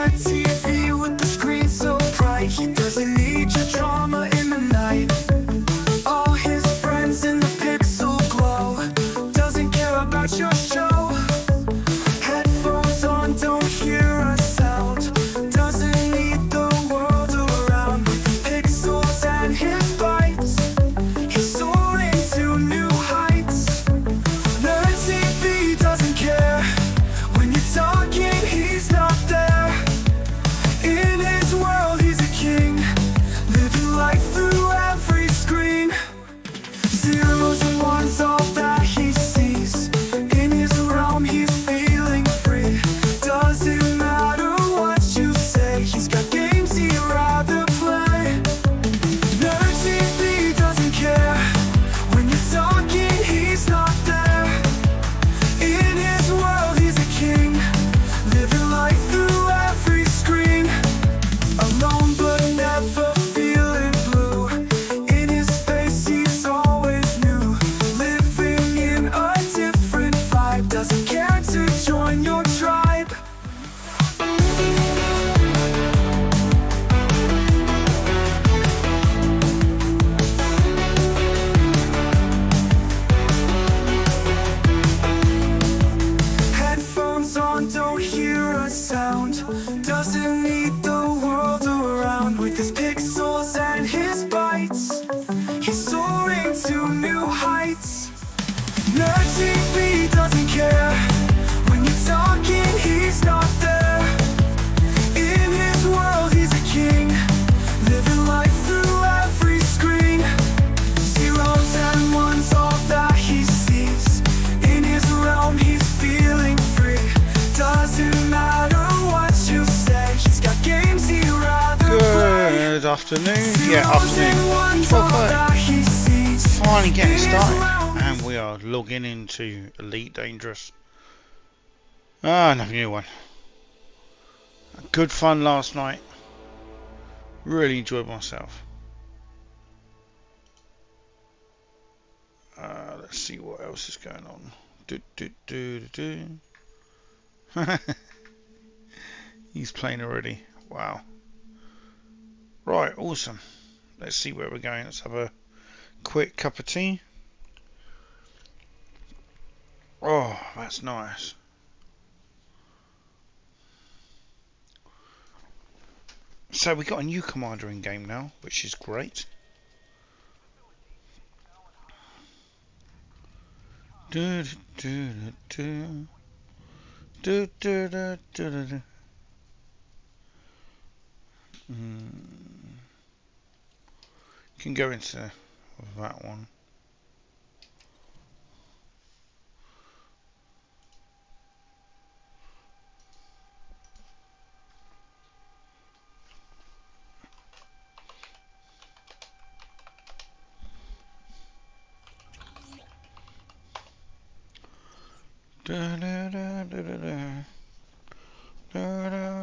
a TV with the screen so bright. He doesn't need your drama in the night. All his friends in the pixel glow. Doesn't care about your show. Headphones on, don't hear a sound. Doesn't need the world around. With his pixels and his bytes, he's soaring to new heights. Nerd TV doesn't care. When you're talking, he's not there. In his world, he's a king, living life through every screen. Zeros and ones, all that he sees. In his realm, he's feeling free. Doesn't matter what you say, he's got games he'd rather play. Nerd TV doesn't care. When you're talking, he's not there. In his world, he's a king, living life through every screen. Alone but never feeling blue. In his space, he's always new. Living in a different vibe. Doesn't care to join your tribe. Headphones on, don't hear a sound. Doesn't need the world around. With his pixels and his bytes, he's soaring to new heights. Nerd TV doesn't care. When you're talking, he's not there. In his world, he's a king, living life through every screen. Zeros and ones, all that he sees. In his realm, he's feeling free. Doesn't matter what you say, he's got games he'd rather play. Good afternoon. Yeah, afternoon. 12:30. Finally getting started, and we are logging into Elite Dangerous. Another new one. Good fun last night. Really enjoyed myself. Let's see what else is going on. He's playing already. Wow. Right, awesome. Let's see where we're going. Let's have a quick cup of tea. Oh, that's nice. So we got a new commander in game now, which is great. Do do do do do do do do. Can go into that one. Da, da, da, da, da, da. Da, da,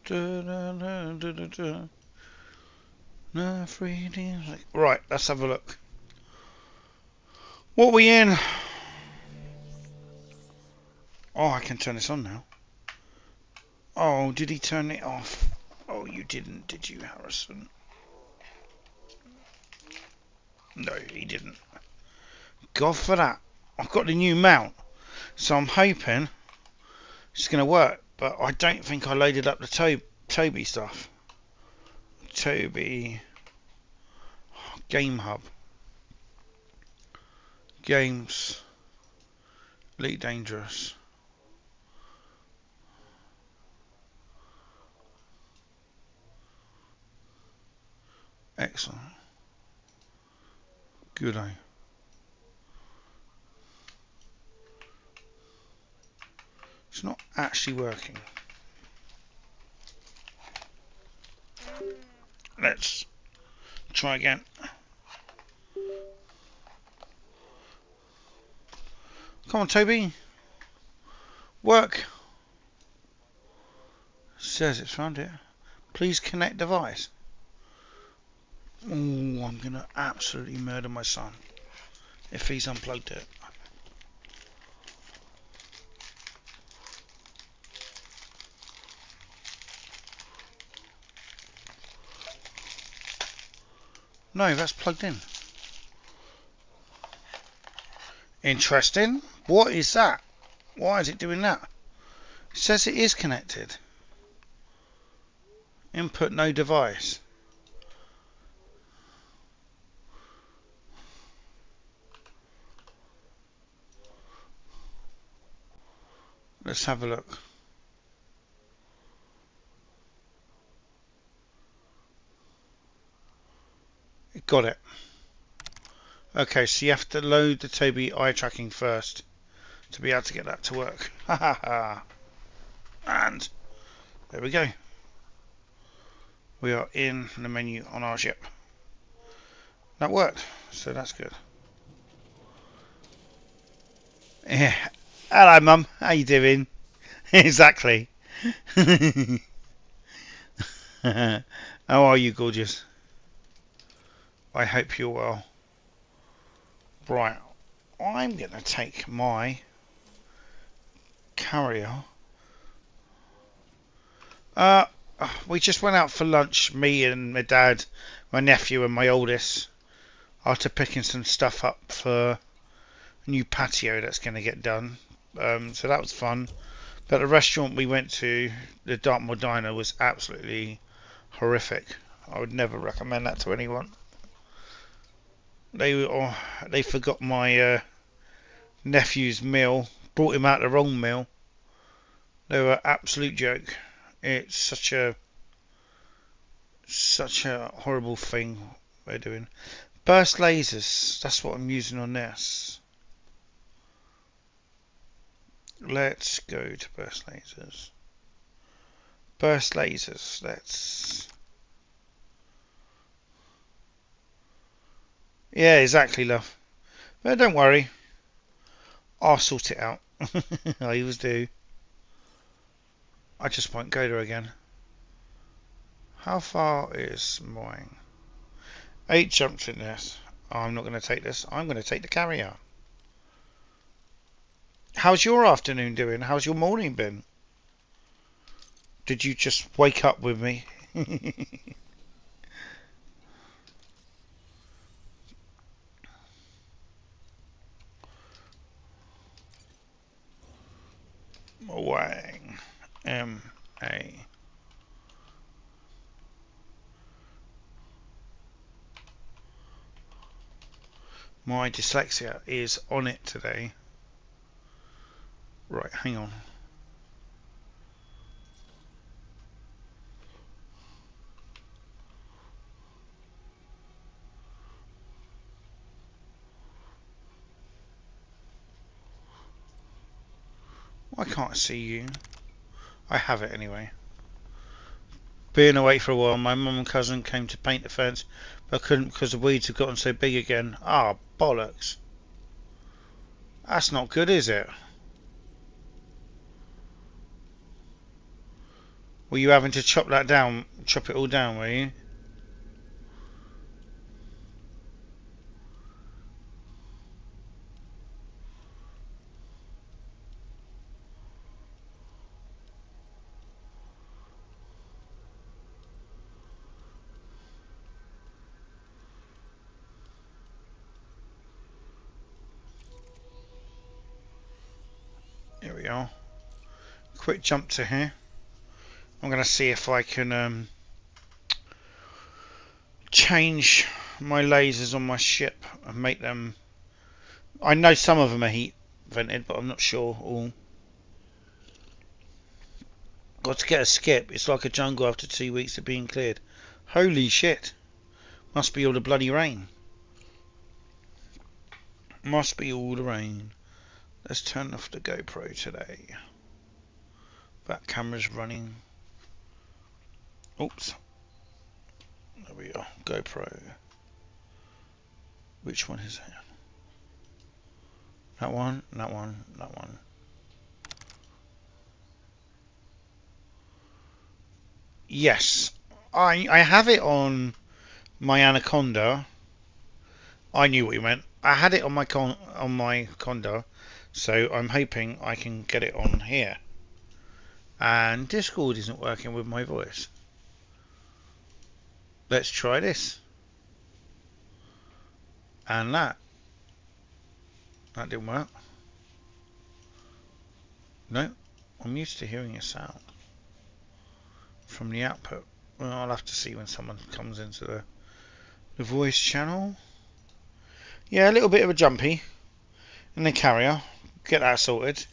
da, da, da, da, da, da, da. No, 3D. Right, let's have a look. What are we in? Oh, I can turn this on now. Oh, did he turn it off? Oh, you didn't, did you, Harrison? No, he didn't. God for that. I've got the new mount, so I'm hoping it's going to work. But I don't think I loaded up the Tobi stuff. Tobi Game Hub. Games. Elite Dangerous. Excellent. Good, eh? It's not actually working. Let's try again. Come on, Toby. Work. Says it's found it. Please connect device. Oh, I'm gonna absolutely murder my son if he's unplugged it. No, that's plugged in. Interesting. What is that? Why is it doing that? It says it is connected. Input no device. Let's have a look. Got it. Okay, so you have to load the Tobi eye tracking first to be able to get that to work. Ha ha ha. And there we go. We are in the menu on our ship. That worked, so that's good. Yeah. Hello, Mum. How you doing? Exactly. How are you, gorgeous? I hope you're well. Right, I'm going to take my carrier. We just went out for lunch, me and my dad, my nephew and my oldest, after picking some stuff up for a new patio that's going to get done. So that was fun. But the restaurant we went to, the Dartmoor Diner, was absolutely horrific. I would never recommend that to anyone. They forgot my nephew's meal, brought him out the wrong meal. They were absolute joke. It's such a horrible thing they're doing. Burst lasers, that's what I'm using on this. Let's go to burst lasers. Burst lasers, let's... Yeah, exactly, love. But don't worry. I'll sort it out. I always do. I just won't go there again. How far is mine? 8 jumps in this. I'm not going to take this. I'm going to take the carrier. How's your afternoon doing? How's your morning been? Did you just wake up with me? Wang. M-A. My dyslexia is on it today. Right, hang on. Why can't I see you? I have it anyway. Being away for a while, my mum and cousin came to paint the fence, but couldn't because the weeds had gotten so big again. Ah, bollocks. That's not good, is it? Were you having to chop that down, chop it all down, were you? Here we are. Quick jump to here. I'm going to see if I can change my lasers on my ship and make them... I know some of them are heat vented, but I'm not sure all. Got to get a skip. It's like a jungle after 2 weeks of being cleared. Holy shit. Must be all the bloody rain. Must be all the rain. Let's turn off the GoPro today. That camera's running. Oops. There we are. GoPro. Which one is it? That one, that one, that one. Yes. I have it on my Anaconda. I knew what you meant. I had it on my Conda, so I'm hoping I can get it on here. And Discord isn't working with my voice. Let's try this. And that. That didn't work. No, I'm used to hearing a sound from the output. Well, I'll have to see when someone comes into the voice channel. Yeah, a little bit of a jumpy in the carrier. Get that sorted.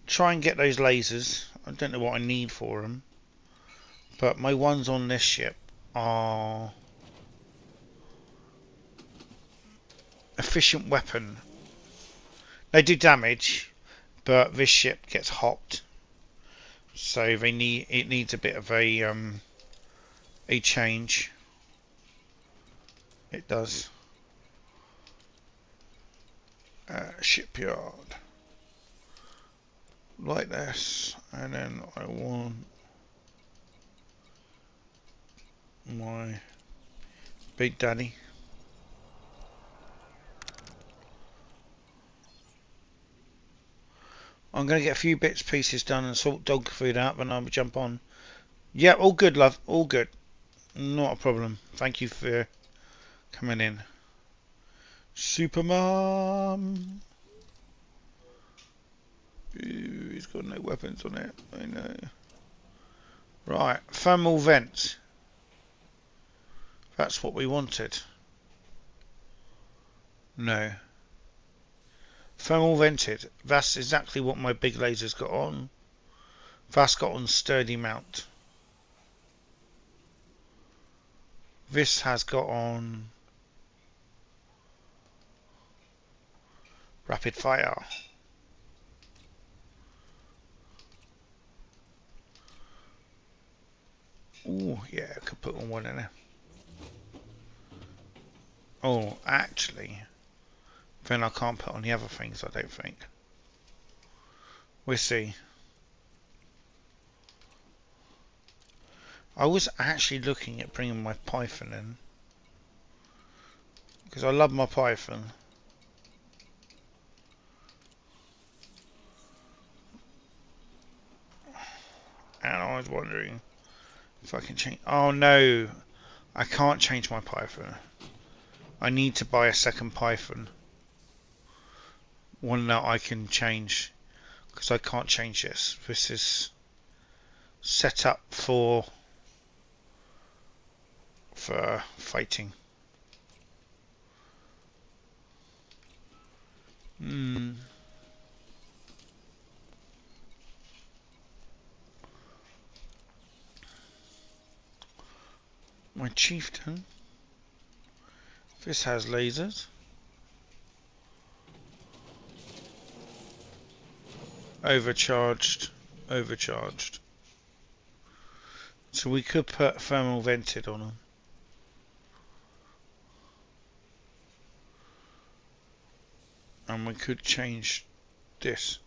Try and get those lasers. I don't know what I need for them, but my ones on this ship are efficient weapon. They do damage, but this ship gets hopped, so it needs a bit of a change. It does. Shipyard like this, and then I want my Big Daddy. I'm going to get a few bits pieces done and sort dog food out, then I'll jump on. Yeah, all good, love, all good, not a problem. Thank you for coming in. Superman. Ooh, he's got no weapons on it. I know. Right, thermal vent. That's what we wanted. No. Thermal vented. That's exactly what my big laser's got on. That's got on sturdy mount. This has got on rapid fire. Oh yeah, I could put on one in there. Oh, actually, then I can't put on the other things, I don't think. We'll see. I was actually looking at bringing my Python in, because I love my Python. And I was wondering if I can change. Oh no, I can't change my Python. I need to buy a second Python. One that I can change, because I can't change this. This is set up for fighting. My chieftain. This has lasers. Overcharged. Overcharged. So we could put thermal vented on them. And we could change this.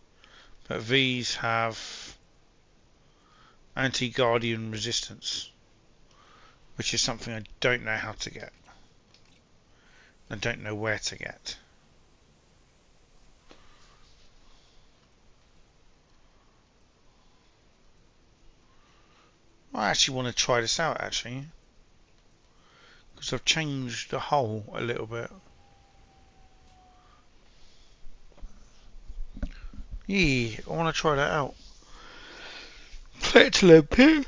But these have anti-guardian resistance, which is something I don't know how to get. I don't know where to get. I actually want to try this out, actually, because I've changed the hull a little bit. Yeah, I want to try that out. Plate limpet,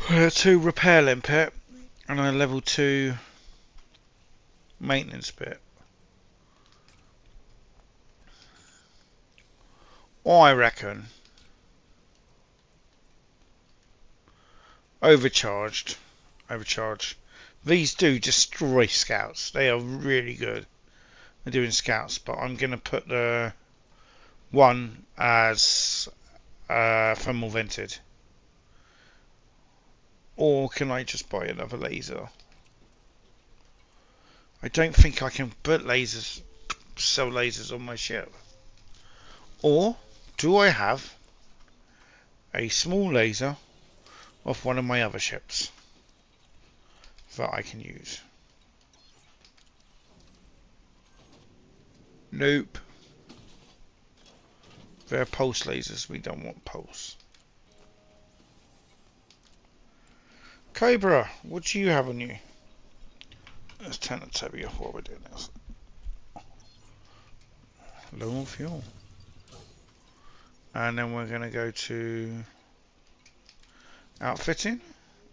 2 repair limpet, and a level 2 maintenance bit. I reckon overcharged These do destroy scouts. They are really good at doing scouts, but I'm going to put the one as thermal vented. Or can I just buy another laser? I don't think I can put lasers, sell lasers on my ship. Or do I have a small laser off one of my other ships that I can use? Nope. They're pulse lasers. We don't want pulse. Cobra, what do you have on you? Let's turn the tobi off while we're doing this. Low on fuel. And then we're going to go to outfitting.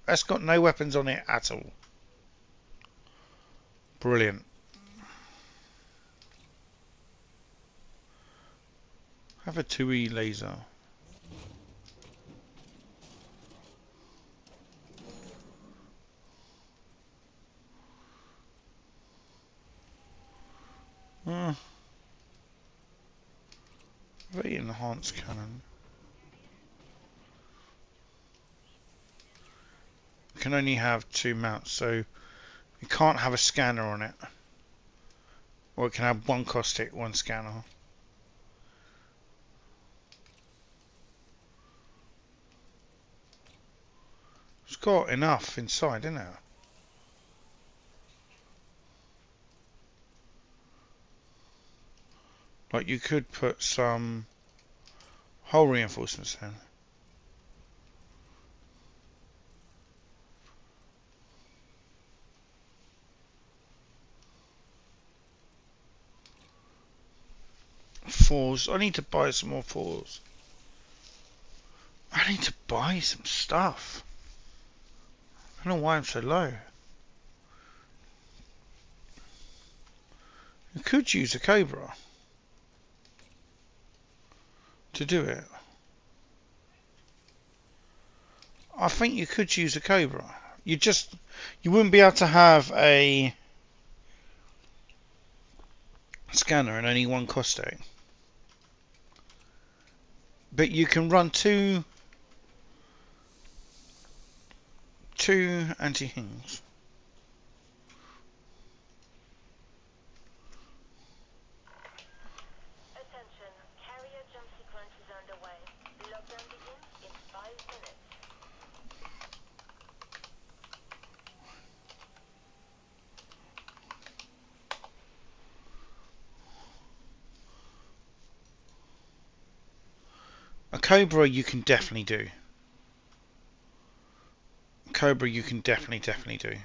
That's got no weapons on it at all. Brilliant. Have a 2E laser. Very enhanced cannon. Can only have 2 mounts, so you can't have a scanner on it. Or it can have 1 caustic, 1 scanner. It's got enough inside, isn't it? Like you could put some hull reinforcements in. Fours. I need to buy some more fours. I need to buy some stuff. I don't know why I'm so low. You could use a Cobra to do it. I think you could use a Cobra. You wouldn't be able to have a scanner and only 1 caustic. But you can run two anti-hings. Attention, carrier jump sequence is underway. Lockdown begins in 5 minutes. A Cobra you can definitely do. Cobra you can definitely do.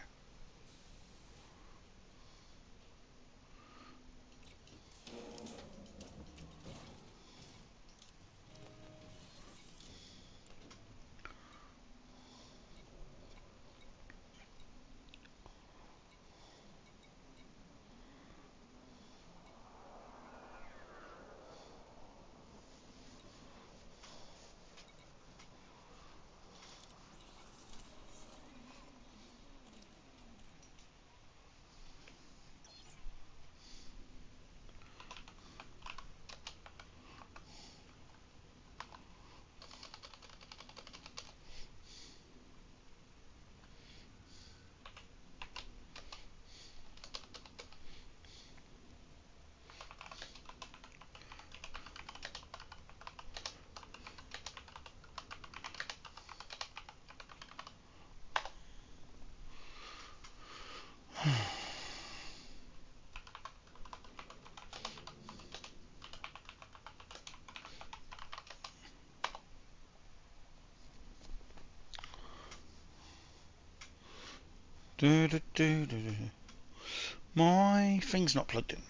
My thing's not plugged in,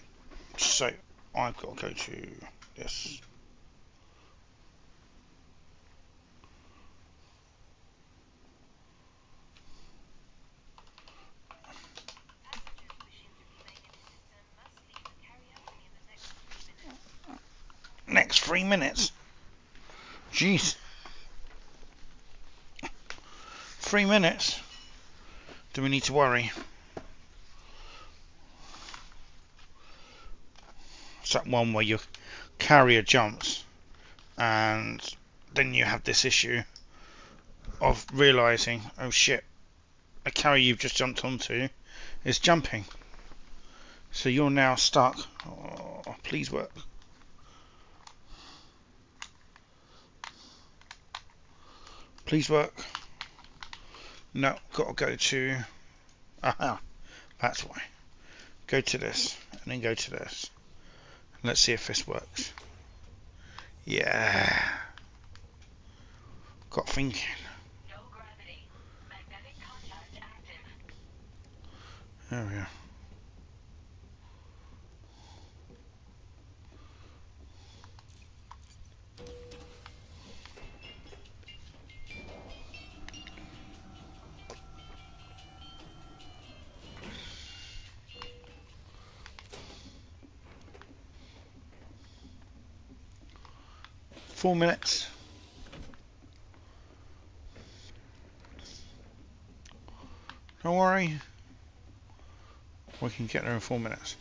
so I've got to go to this. Next 3 minutes. Jeez. 3 minutes. Do we need to worry? It's that one where your carrier jumps and then you have this issue of realising, oh shit, a carrier you've just jumped onto is jumping. So you're now stuck. Oh, please work. Please work. No, got to go to... Aha, that's why. Go to this, and then go to this. Let's see if this works. Yeah. Got thinking. No gravity. Magnetic contact active. There we are. Four minutes. Don't worry. We can get there in 4 minutes.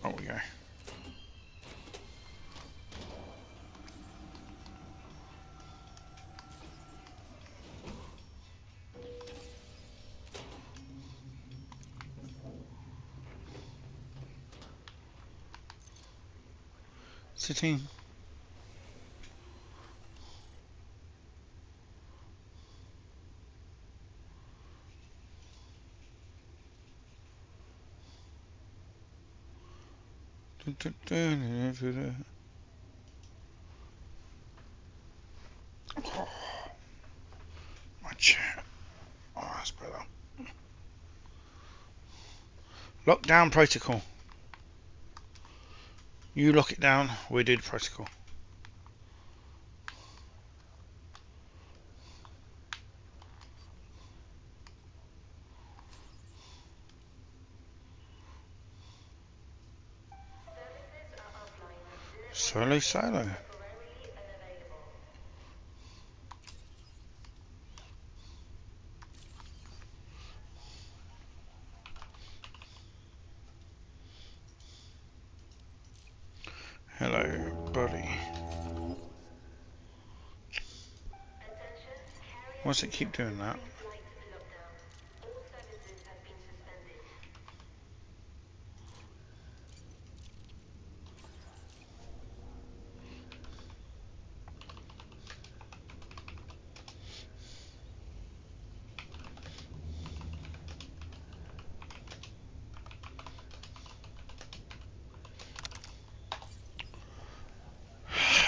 Oh, we go. Sitting. Oh, my chair. Oh, that's better. Lockdown protocol. You lock it down, we do the protocol. Solo, solo. Hello, buddy. Why does it keep doing that?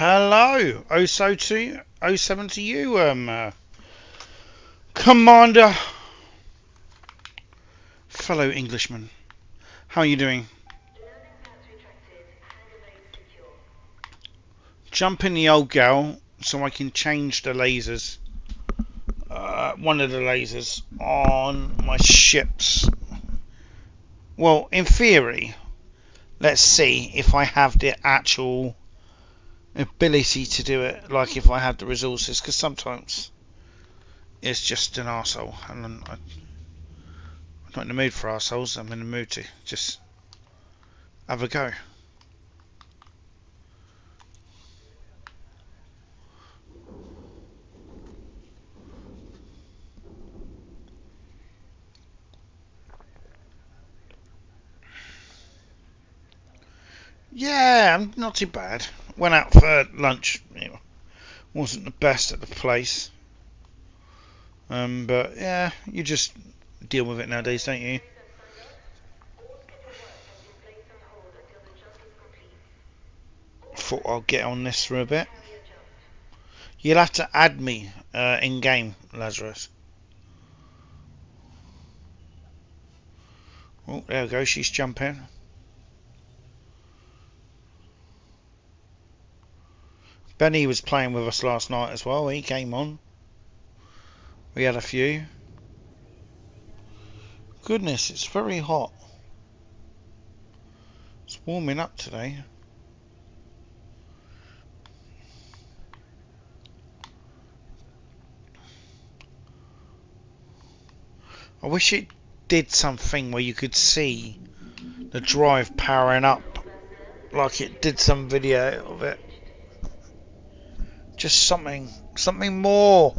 Hello, 07 to you, Commander, fellow Englishman. How are you doing? Jump in the old gal so I can change the lasers. One of the lasers on my ships. Well, in theory, let's see if I have the actual ability to do it, like if I have the resources, because sometimes it's just an arsehole, and I'm not in the mood for arseholes. I'm in the mood to just have a go. Yeah, I'm not too bad. Went out for lunch. It wasn't the best at the place. But yeah, you just deal with it nowadays, don't you? Thought I'll get on this for a bit. You'll have to add me in game, Lazarus. Oh, there we go. She's jumping. Benny was playing with us last night as well. He came on. We had a few. Goodness, it's very hot. It's warming up today. I wish it did something where you could see the drive powering up, like it did some video of it. Just something more.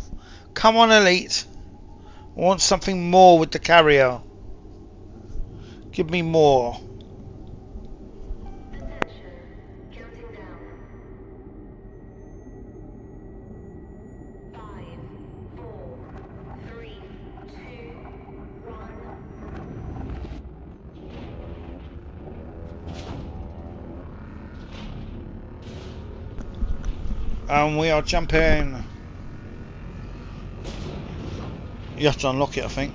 Come on, Elite. I want something more with the carrier. Give me more. And we are jumping. You have to unlock it, I think.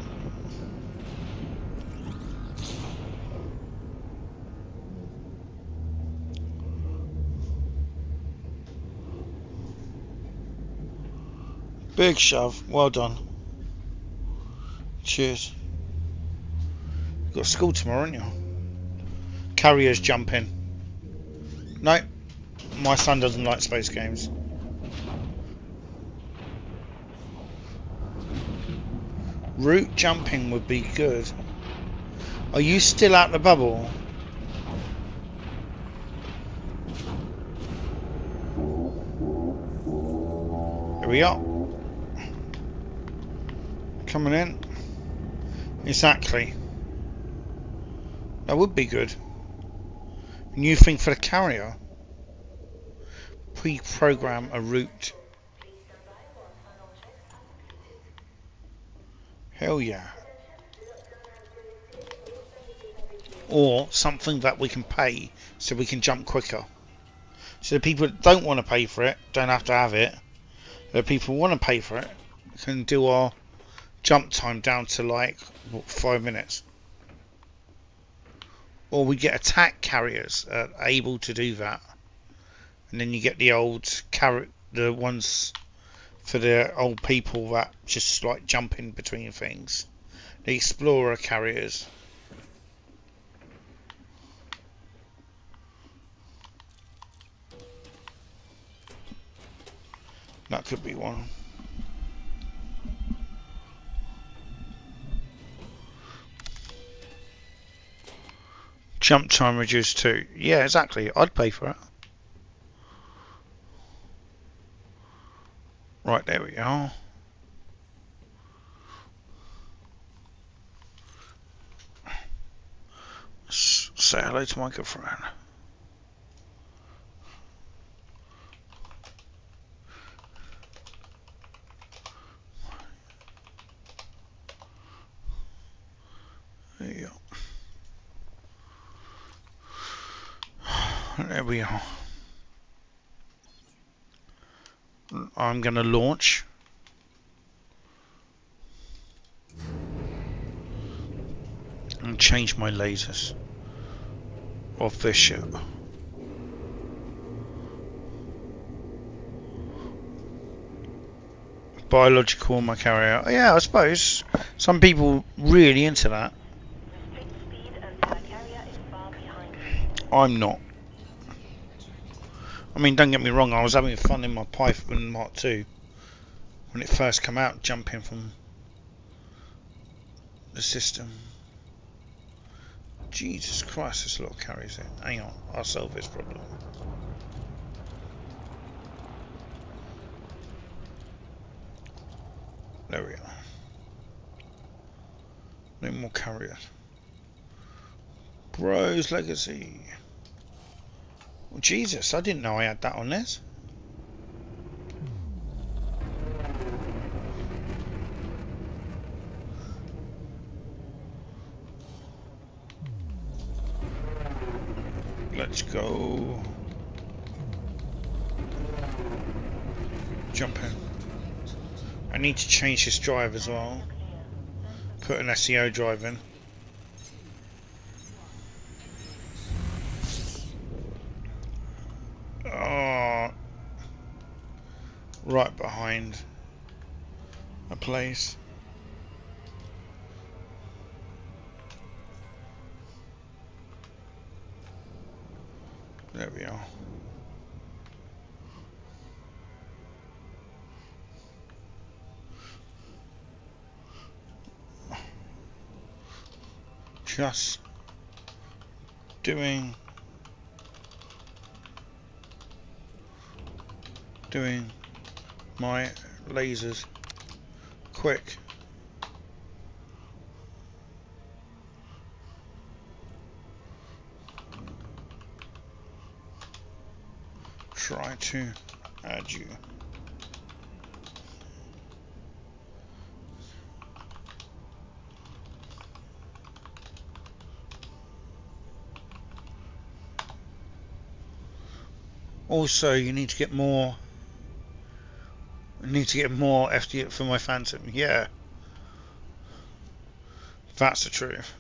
Big shove. Well done. Cheers. You've got school tomorrow, haven't you? Carrier's jumping. No, my son doesn't like space games. Route jumping would be good. Are you still out the bubble? Here we are. Coming in. Exactly. That would be good. New thing for the carrier. Pre-program a route. Hell yeah. Or something that we can pay so we can jump quicker. So the people that don't want to pay for it don't have to have it. The people who want to pay for it can do our jump time down to like 5 minutes. Or we get attack carriers able to do that. And then you get the old the ones for the old people that just like jump in between things. The explorer carriers. That could be one. Jump time reduced too. Yeah, exactly. I'd pay for it. Right, there we are. Say hello to my girlfriend. There you go. There we are. I'm going to launch. And change my lasers of this ship. Biological on my carrier. Yeah, I suppose some people really into that. I'm not. I mean, don't get me wrong, I was having fun in my Python Mark II when it first came out, jumping from the system. Jesus Christ, this lot carries it. Hang on, I'll solve this problem. There we are. No more carriers. Bros Legacy. Oh, Jesus, I didn't know I had that on this. Let's go. Jump in. I need to change this drive as well. Put an SEO drive in. Oh, right behind a place. There we are. just doing my lasers quick. Try to add you. Also, you need to get more. Need to get more FD for my Phantom. Yeah, that's the truth.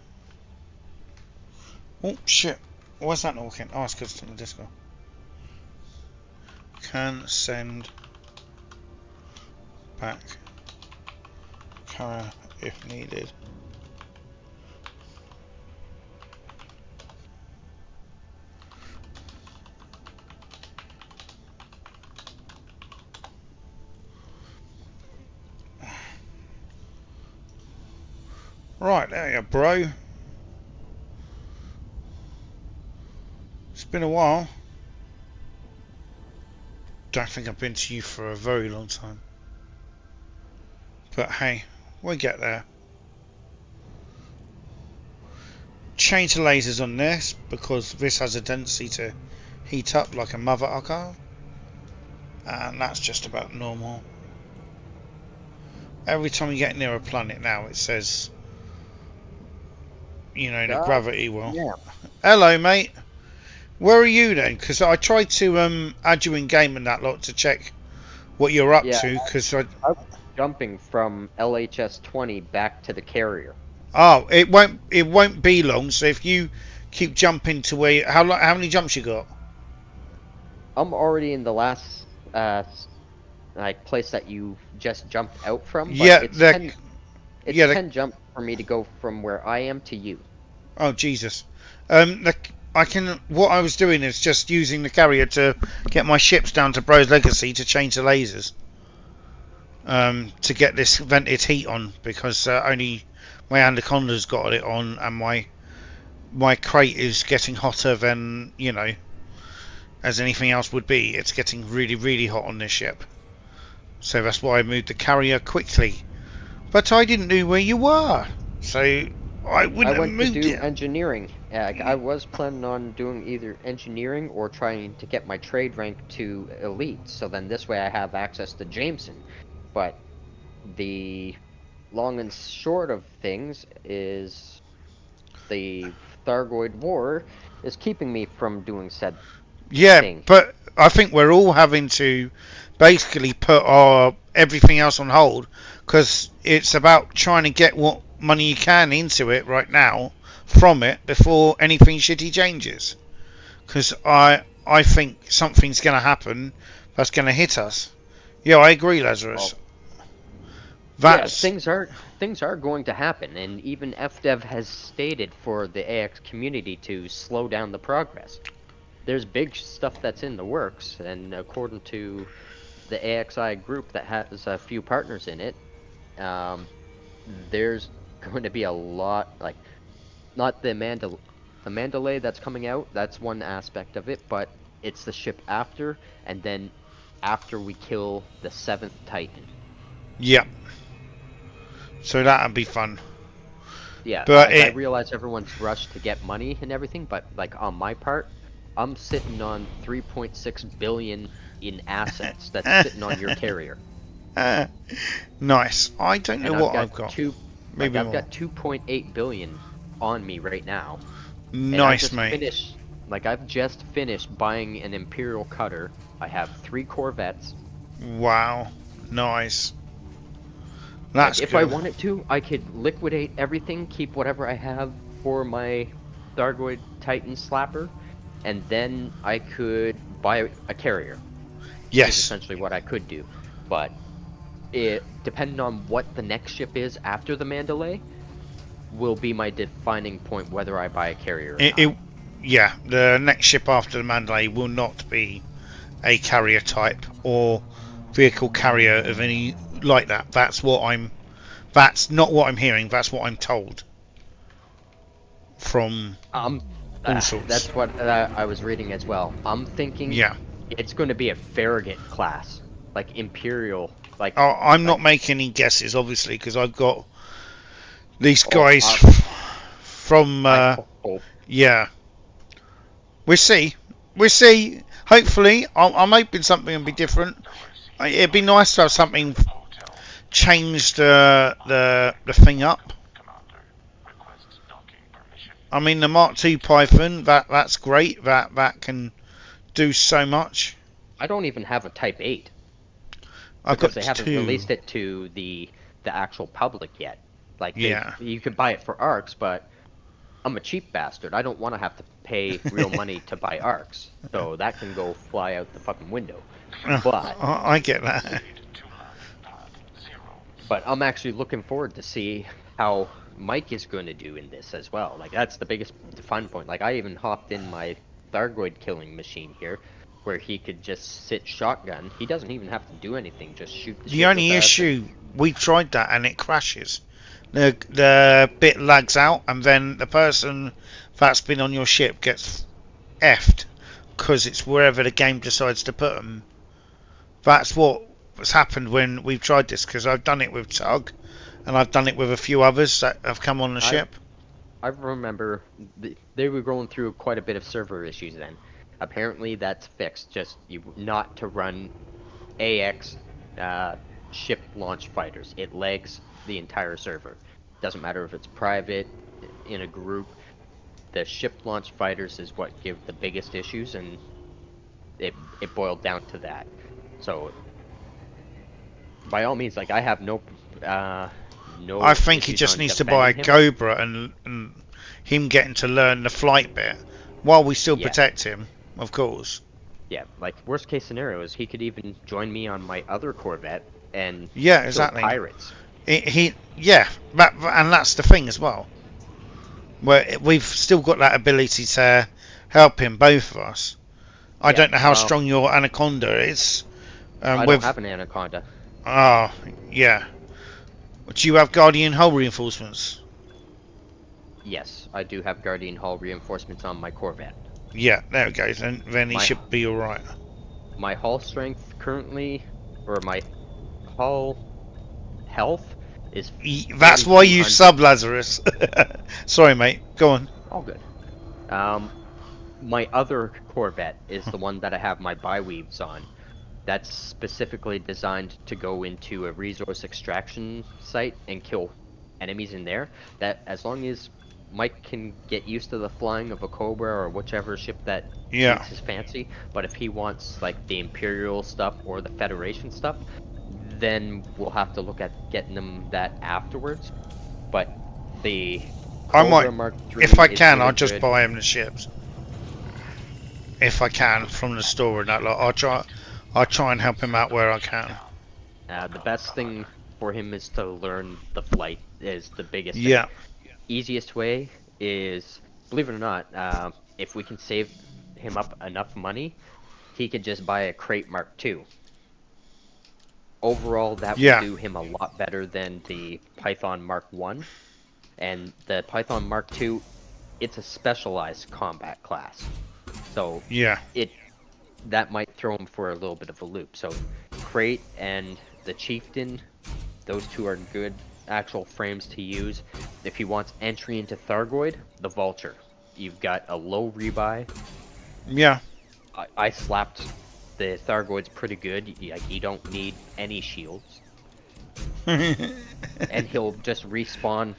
Oh shit! Why's that not working? Oh, it's because it's on the disco. Can send back carrier if needed. Right, there you go, bro. It's been a while. Don't think I've been to you for a very long time. But hey, we'll get there. Change the lasers on this because this has a tendency to heat up like a mother ucker. And that's just about normal. Every time you get near a planet now, it says, you know, the gravity will. Yeah. Hello, mate. Where are you then? Because I tried to add you in game and that lot to check what you're up to. Because I'm jumping from LHS 20 back to the carrier. Oh, it won't be long. So if you keep jumping to where, how many jumps you got? I'm already in the last like place that you just jumped out from. But Yeah, it's 10 jump for me to go from where I am to you. Oh Jesus. What I was doing is just using the carrier to get my ships down to Bro's Legacy to change the lasers. To get this vented heat on because only my Anaconda's got it on and my crate is getting hotter than, you know, as anything else would be. It's getting really, really hot on this ship. So that's why I moved the carrier quickly. But I didn't know where you were. So I wouldn't have moved to do it. engineering. I was planning on doing either engineering or trying to get my trade rank to elite. So then this way I have access to Jameson. But the long and short of things is the Thargoid War is keeping me from doing said thing. But I think we're all having to basically put our everything else on hold because it's about trying to get what money you can into it right now from it before anything shitty changes. Because I think something's going to happen that's going to hit us. Yeah, I agree, Lazarus. Things are going to happen, and even FDev has stated for the AX community to slow down the progress. There's big stuff that's in the works, and according to the AXI group that has a few partners in it, there's going to be a lot, like, not the Mandalay that's coming out, that's one aspect of it, but it's the ship after, and then after we kill the 7th Titan. Yep. So that'd be fun. Yeah, but I realize everyone's rushed to get money and everything, but like on my part, I'm sitting on 3.6 billion in assets that's sitting on your carrier. Nice. I don't know what I've got. Maybe I've got 2.8 billion on me right now. Nice, mate. I've just finished buying an Imperial cutter. I have 3 Corvettes. Wow. Nice. That's if good. I wanted to, I could liquidate everything, keep whatever I have for my Thargoid Titan Slapper, and then I could buy a carrier. Yes. Is essentially what I could do. But it, depending on what the next ship is after the Mandalay, will be my defining point whether I buy a carrier or not. Yeah, the next ship after the Mandalay will not be a carrier type or vehicle carrier of any like that. That's not what I'm hearing, that's what I'm told. from Um, all sorts. that's what I was reading as well. I'm thinking Yeah. it's going to be a Farragut class, like Imperial, I'm like not making any guesses, obviously, because I've got these oh, guys from. I hope. Yeah. We'll see. We'll see. Hopefully, I'm hoping something will be different. It'd be nice to have something change the thing up. I mean, the Mark II Python, that's great. That can do so much. I don't even have a Type 8 I've because got they haven't two. released it to the actual public yet. Like Yeah. you could buy it for ARCs, but I'm a cheap bastard. I don't want to have to pay real money to buy ARCs, so that can go fly out the fucking window. But I get that. But I'm actually looking forward to see how Mike is going to do in this as well. Like that's the biggest fun point. Like I even hopped in my Thargoid killing machine here, where he could just sit shotgun. He doesn't even have to do anything. Just shoot the shit The only with us issue, we tried that and it crashes. The bit lags out, and then the person that's been on your ship gets effed because it's wherever the game decides to put them. That's what's happened when we've tried this, because I've done it with Tug and I've done it with a few others that have come on the ship. I remember they were going through quite a bit of server issues then. Apparently that's fixed. Just not to run AX ship launch fighters. It lags the entire server. Doesn't matter if it's private, in a group. The ship launch fighters is what give the biggest issues, and it boiled down to that. So by all means, like I have no. I think he just needs to buy a him. Cobra and him getting to learn the flight bit while we still protect him, of course. Yeah, like worst case scenario is he could even join me on my other Corvette and exactly. kill pirates. And that's the thing as well. Where we've still got that ability to help him, both of us. I don't know how strong your Anaconda is. I don't have an Anaconda. Oh, yeah. Do you have Guardian hull reinforcements? Yes, I do have Guardian hull reinforcements on my Corvette. Yeah, there it goes. Then he should be alright. My hull strength currently, or my hull health is... That's why you sub Lazarus. Sorry, mate. Go on. All good. My other Corvette is the one that I have my bi-weaves on. That's specifically designed to go into a resource extraction site and kill enemies in there. That as long as Mike can get used to the flying of a Cobra or whichever ship that suits his fancy, but if he wants like the Imperial stuff or the Federation stuff, then we'll have to look at getting them that afterwards. But the Cobra Mark III if I can, really I'll just buy him the ships. If I can from the store and that lot, I'll try and help him out where I can. The best thing for him is to learn the flight is the biggest thing. Yeah. Easiest way is, believe it or not, if we can save him up enough money, he could just buy a Crate Mark II. Overall, that would do him a lot better than the Python Mark I. And the Python Mark II, it's a specialized combat class. So that might throw him for a little bit of a loop. So Crate and the Chieftain, those two are good actual frames to use. If he wants entry into Thargoid, the Vulture. You've got a low rebuy. Yeah. I slapped the Thargoids pretty good. Like, you don't need any shields. And he'll just respawn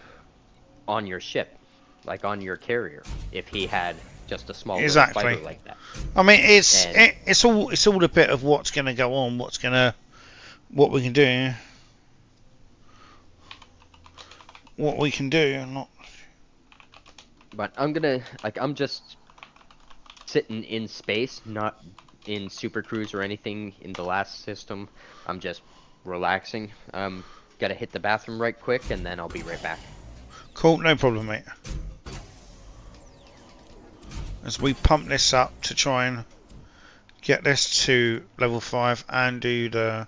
on your ship, like on your carrier, if he had just a small little fighter like that. I mean, it's all a bit of what's going to go on, what we can do. What we can do, not. But I'm just sitting in space, not in Super Cruise or anything in the last system. I'm just relaxing. Gotta hit the bathroom right quick, and then I'll be right back. Cool, no problem, mate. As we pump this up to try and get this to level 5 and do the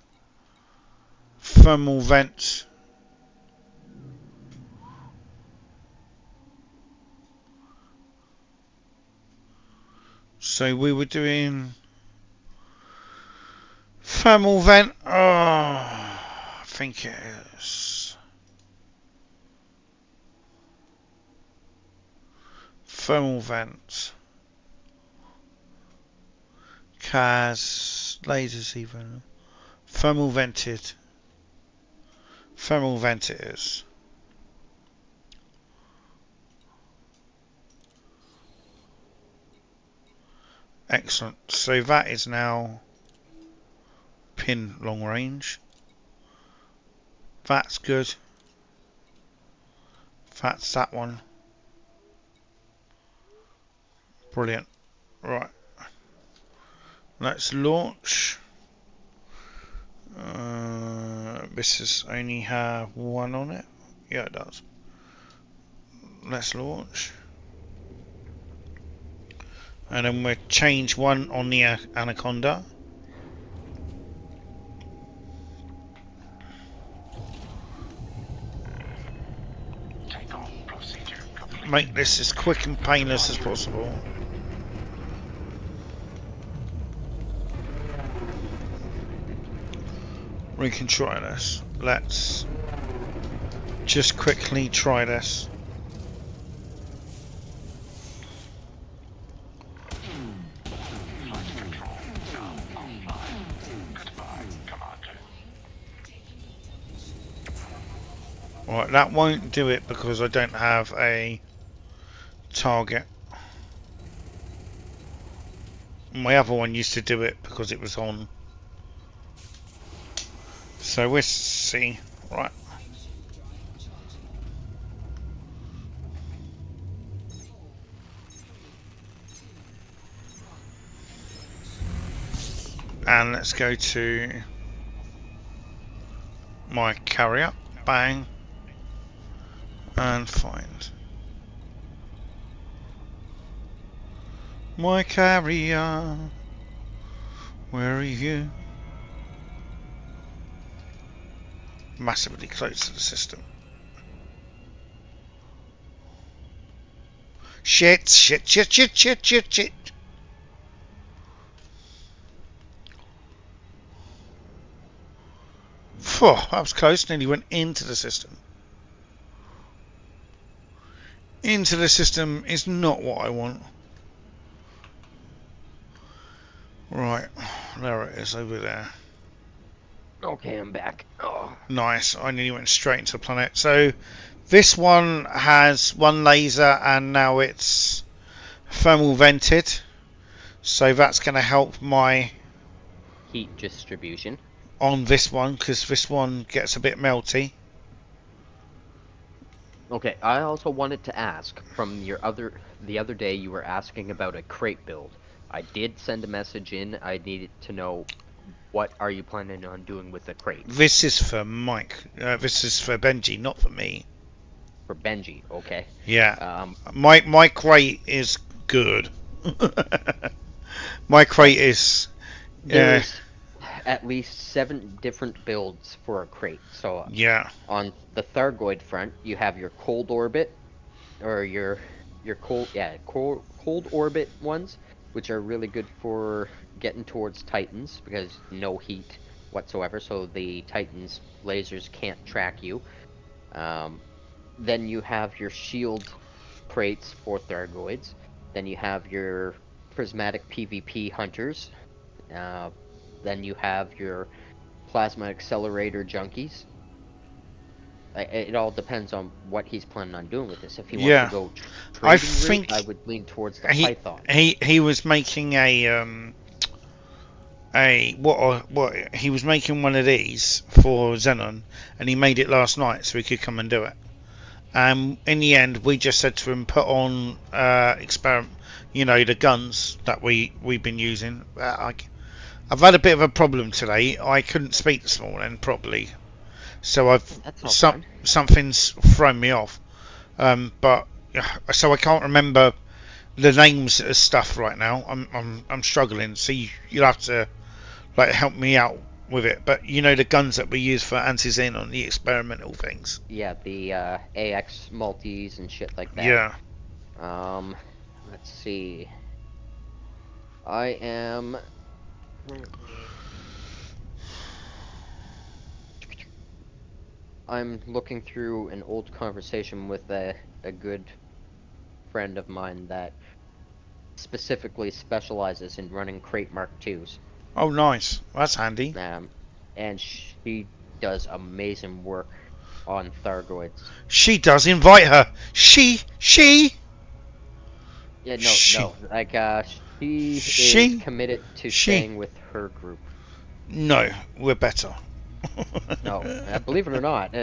thermal vents. So we were doing thermal vent. Oh, I think it is thermal vents. CAS lasers even. Thermal vented. Thermal vent it is. Excellent. So that is now pin long range. That's good. That's that one. Brilliant. Right. Let's launch. This is only have one on it. Yeah, it does. Let's launch. And then we'll change one on the Anaconda. Make this as quick and painless as possible. We can try this. Let's just quickly try this. Right, that won't do it because I don't have a target. My other one used to do it because it was on. So we'll see. Right. And let's go to my carrier. Bang. And find my carrier. Where are you? Massively close to the system. Shit, shit, shit, shit, shit, shit, shit. Phew, that was close. Nearly went into the system. Into the system is not what I want. Right, there it is over there. Okay, I'm back. Oh. Nice, I nearly went straight into the planet. So this one has one laser and now it's thermal vented. So that's going to help my Heat distribution. On this one, because this one gets a bit melty. Okay, I also wanted to ask from the other day you were asking about a crate build. I did send a message in. I needed to know what are you planning on doing with the crate. This is for Mike. This is for Benji, not for me. For Benji, okay. Yeah. My crate is good. My crate is. There's at least 7 different builds for a crate. So yeah. On the Thargoid front, you have your cold orbit, or your cold orbit ones, which are really good for getting towards Titans because no heat whatsoever, so the Titans lasers can't track you. Then you have your shield crates for Thargoids. Then you have your prismatic PvP hunters. Then you have your plasma accelerator junkies. It all depends on what he's planning on doing with this. If he wants to go trading route, I would lean towards the Python. He was making what he was making one of these for Xenon, and he made it last night so he could come and do it. In the end, we just said to him, put on experiment, the guns that we've been using. I've had a bit of a problem today. I couldn't speak this morning properly, so something's thrown me off. But so I can't remember the names of stuff right now. I'm struggling. So you'll have to help me out with it. But the guns that we use for anti-xenon, the experimental things. Yeah, the AX multis and shit like that. Yeah. Let's see. I am. I'm looking through an old conversation with a good friend of mine that specifically specializes in running crate Mark IIs. Oh, nice. That's handy. And she does amazing work on Thargoids. She does. Invite her. She. Yeah, She. no. Like, she is She. committed to She. staying with her group. No, we're better. No, believe it or not,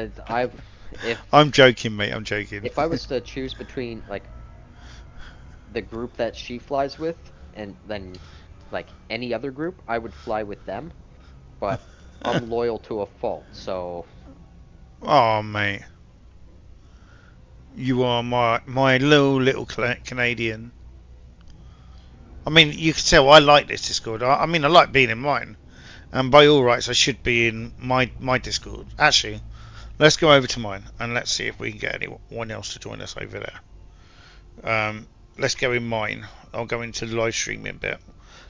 I'm joking, mate. I'm joking. if I was to choose between like the group that she flies with and then like any other group, I would fly with them. But I'm loyal to a fault, so. Oh, mate. You are my little Canadian. I mean, you can tell I like this Discord. I mean, I like being in mine. And by all rights, I should be in my Discord. Actually, let's go over to mine and let's see if we can get anyone else to join us over there. Let's go in mine. I'll go into the live streaming bit.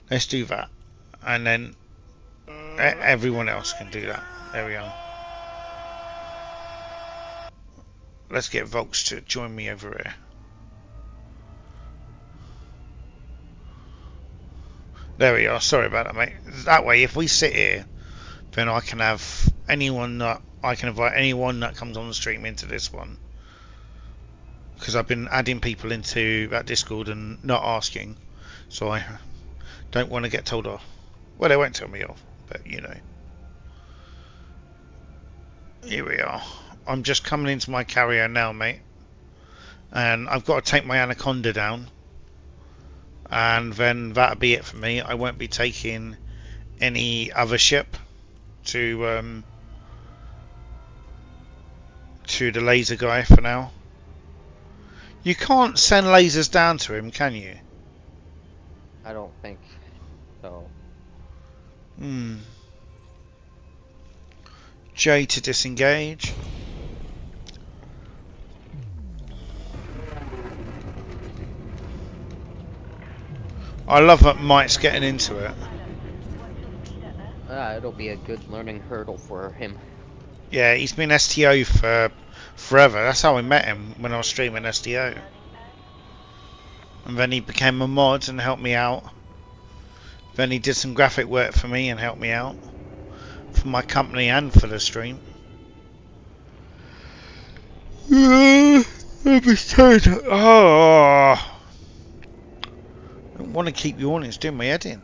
Let's do that. And then everyone else can do that. There we go. Let's get Volks to join me over here. There we are. Sorry about that, mate. That way, if we sit here, then I can have anyone that I can invite anyone that comes on the stream into this one. Because I've been adding people into that Discord and not asking, so I don't want to get told off. Well, they won't tell me off, but you know. Here we are. I'm just coming into my carrier now, mate, and I've got to take my Anaconda down. And then that'll be it for me. I won't be taking any other ship to the laser guy for now. You can't send lasers down to him, can you? I don't think so. J to disengage. I love that Mike's getting into it. It'll be a good learning hurdle for him. Yeah, he's been STO for forever. That's how I met him, when I was streaming STO. And then he became a mod and helped me out. Then he did some graphic work for me and helped me out. For my company and for the stream. Oh. I don't want to keep yawning, it's doing my head in.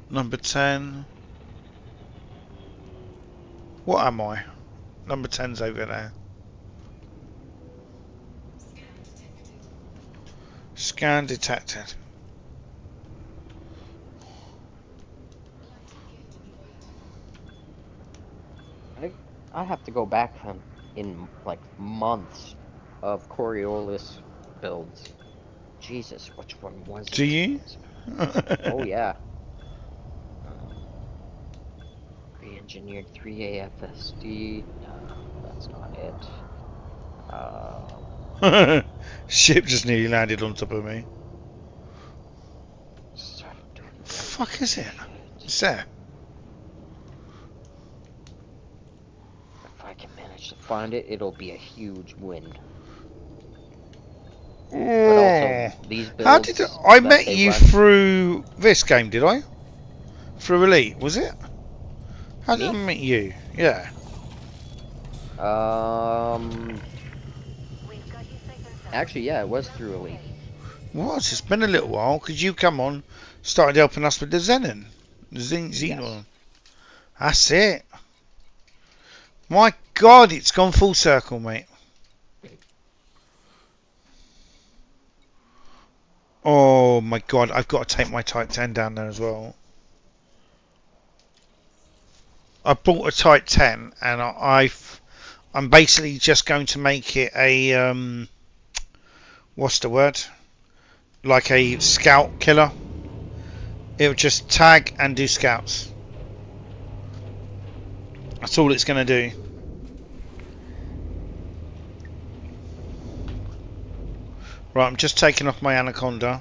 Number 10. What am I? Number 10's over there. Scan detected. I have to go back in like months of Coriolis builds. Jesus, which one was it? Do you? Oh yeah. Re-engineered 3AFSD. That's not it. Ship just nearly landed on top of me. Fuck is it? It's there. If I can manage to find it, it'll be a huge win. But also, these builds how did I that met they you run- through this game? Did I? Through Elite, was it? How did I Me? meet you? Yeah. Actually, yeah, it was through Elite. Was it's been a little while because you come on, started helping us with the xenon, xenon. Yes. That's it. My God, it's gone full circle, mate. Oh my God, I've got to take my Type 10 down there as well. I bought a Type 10 and I'm basically just going to make it a what's the word? Like a scout killer. It'll just tag and do scouts. That's all it's going to do. Right, I'm just taking off my anaconda.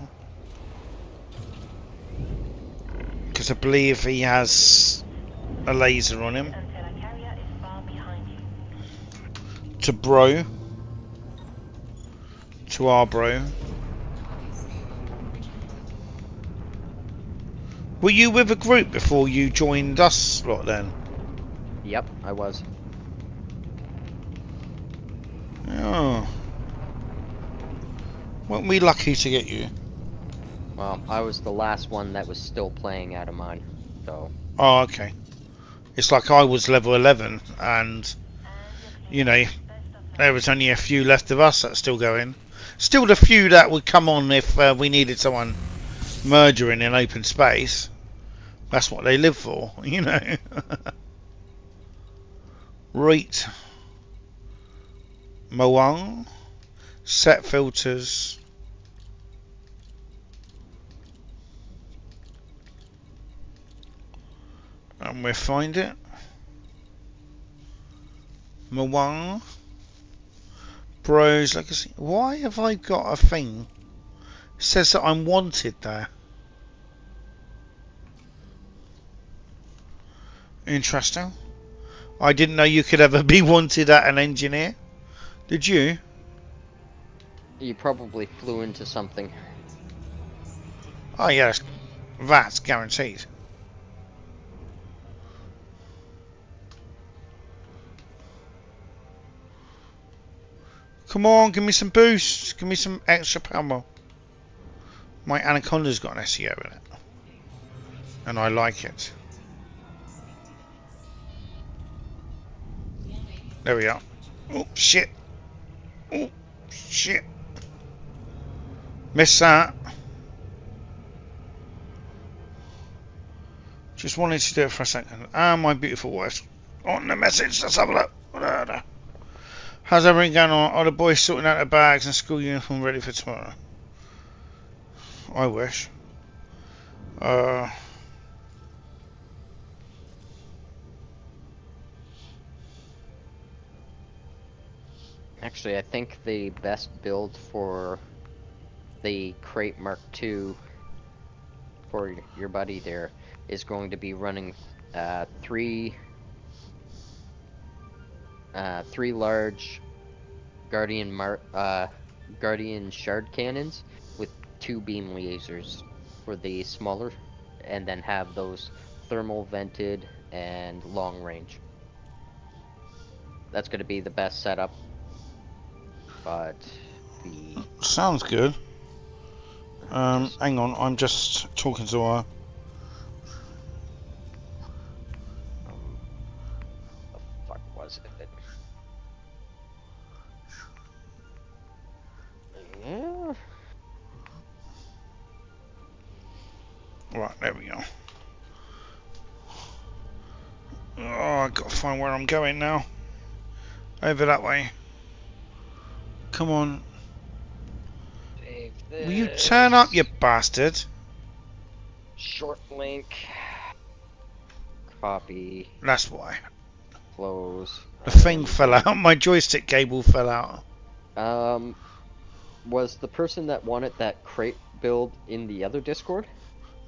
Because I believe he has a laser on him. Until a carrier is far behind you. To bro. To our bro. Were you with a group before you joined us lot then? Yep, I was. Oh. Weren't we lucky to get you? Well, I was the last one that was still playing out of mine, so... Oh, okay. It's like I was level 11 and, And you know, best of there was only a few left of us that's still going. Still the few that would come on if we needed someone murdering in open space. That's what they live for, you know. Right. Moang. Set filters. And we'll find it. Moang. Bros Legacy. Why have I got a thing? It says that I'm wanted there. Interesting. I didn't know you could ever be wanted at an engineer. Did you? You probably flew into something. Oh yes, that's guaranteed. Come on, give me some boosts. Give me some extra power. My Anaconda's got an SEO in it. And I like it. There we are. Oh, shit. Oh, shit. Missed that. Just wanted to do it for a second. Ah, my beautiful wife. On the message, let's have a look. How's everything going on? Are the boys sorting out their bags and school uniform ready for tomorrow? I wish. Actually, I think the best build for the Crate Mark II for your buddy there is going to be running three large Guardian shard cannons with 2 beam lasers for the smaller, and then have those thermal vented and long range. That's going to be the best setup. But the Sounds good. Hang on, I'm just talking to her. the fuck was it? Yeah. Right, there we go. Oh, I've got to find where I'm going now. Over that way. Come on. Save Will you turn up, you bastard? Short link. Copy. That's why. Close. The thing fell out. My joystick cable fell out. Was the person that wanted that crate build in the other Discord?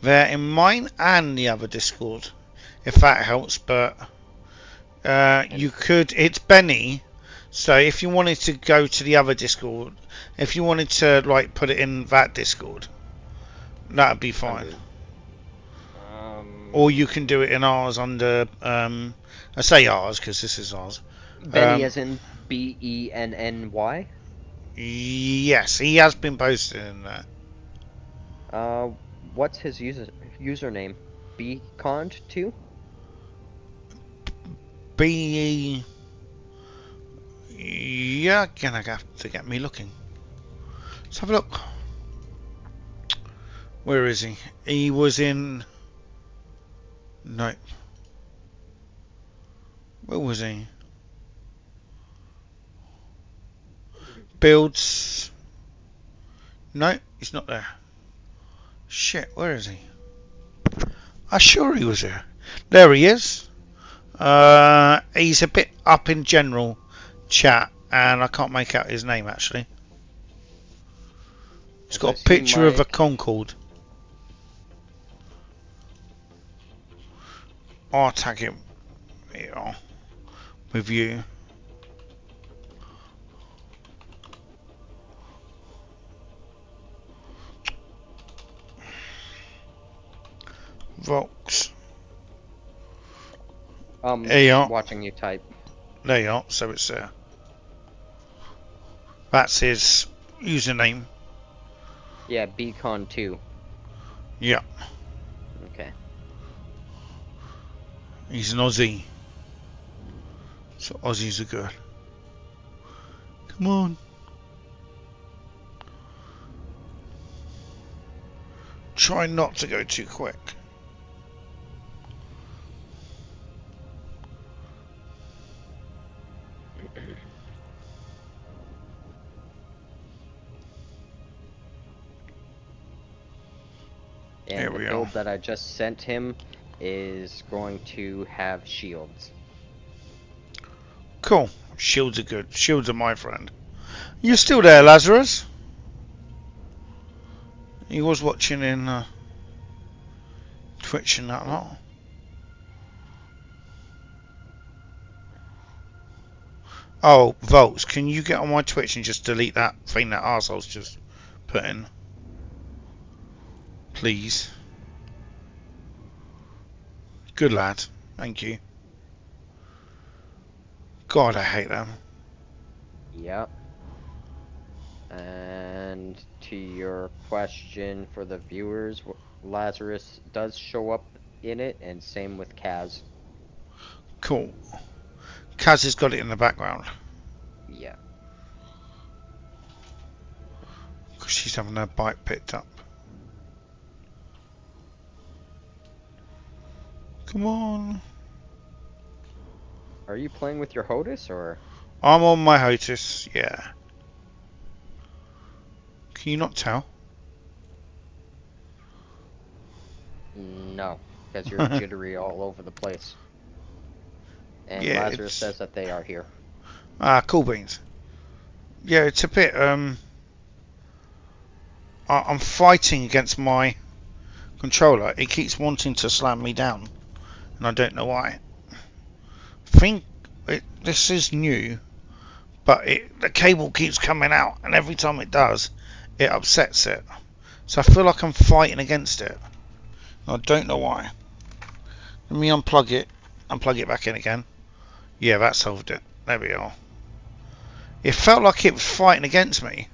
They're in mine and the other Discord. If that helps, but you could. It's Benny. So if you wanted to go to the other Discord, if you wanted to like put it in that Discord, that'd be fine. Or you can do it in ours under. I say ours because this is ours. Benny as in BENNY? Yes, he has been posted in there. What's his username? Bcond2? B. Yeah, gonna have to get me looking. Let's have a look. Where is he? He was in. No. Where was he? Builds. No, he's not there. Shit, where is he? I'm sure he was there. There he is. He's a bit up in general chat, and I can't make out his name actually. It's As got I a see picture of a Mike. Concorde. I'll tag him here with you. Vox. There you are. Watching you type. There you are. So it's there. That's his username. Yeah, Beacon 2. Yeah. Okay. He's an Aussie. So Aussies are good. Come on. Try not to go too quick. And Here the we build are. that I just sent him is going to have shields. Cool. Shields are good. Shields are my friend. You still there, Lazarus? He was watching in Twitch and that lot. Oh, Volts, can you get on my Twitch and just delete that thing that arsehole's just put in? Please. Good lad. Thank you. God, I hate them. Yep. And to your question for the viewers, Lazarus does show up in it, and same with Kaz. Cool. Kaz has got it in the background. Yeah. Because she's having her bike picked up. Come on. Are you playing with your HOTAS, or? I'm on my HOTAS, yeah. Can you not tell? No, because you're jittery all over the place. And Yeah, Lazarus says that they are here. Ah, cool beans. Yeah, it's a bit, I'm fighting against my controller. It keeps wanting to slam me down, and I don't know why. This is new, but the cable keeps coming out, and every time it does, it upsets it. So I feel like I'm fighting against it. I don't know why. Let me unplug it back in again. Yeah, that solved it. There we are. It felt like it was fighting against me.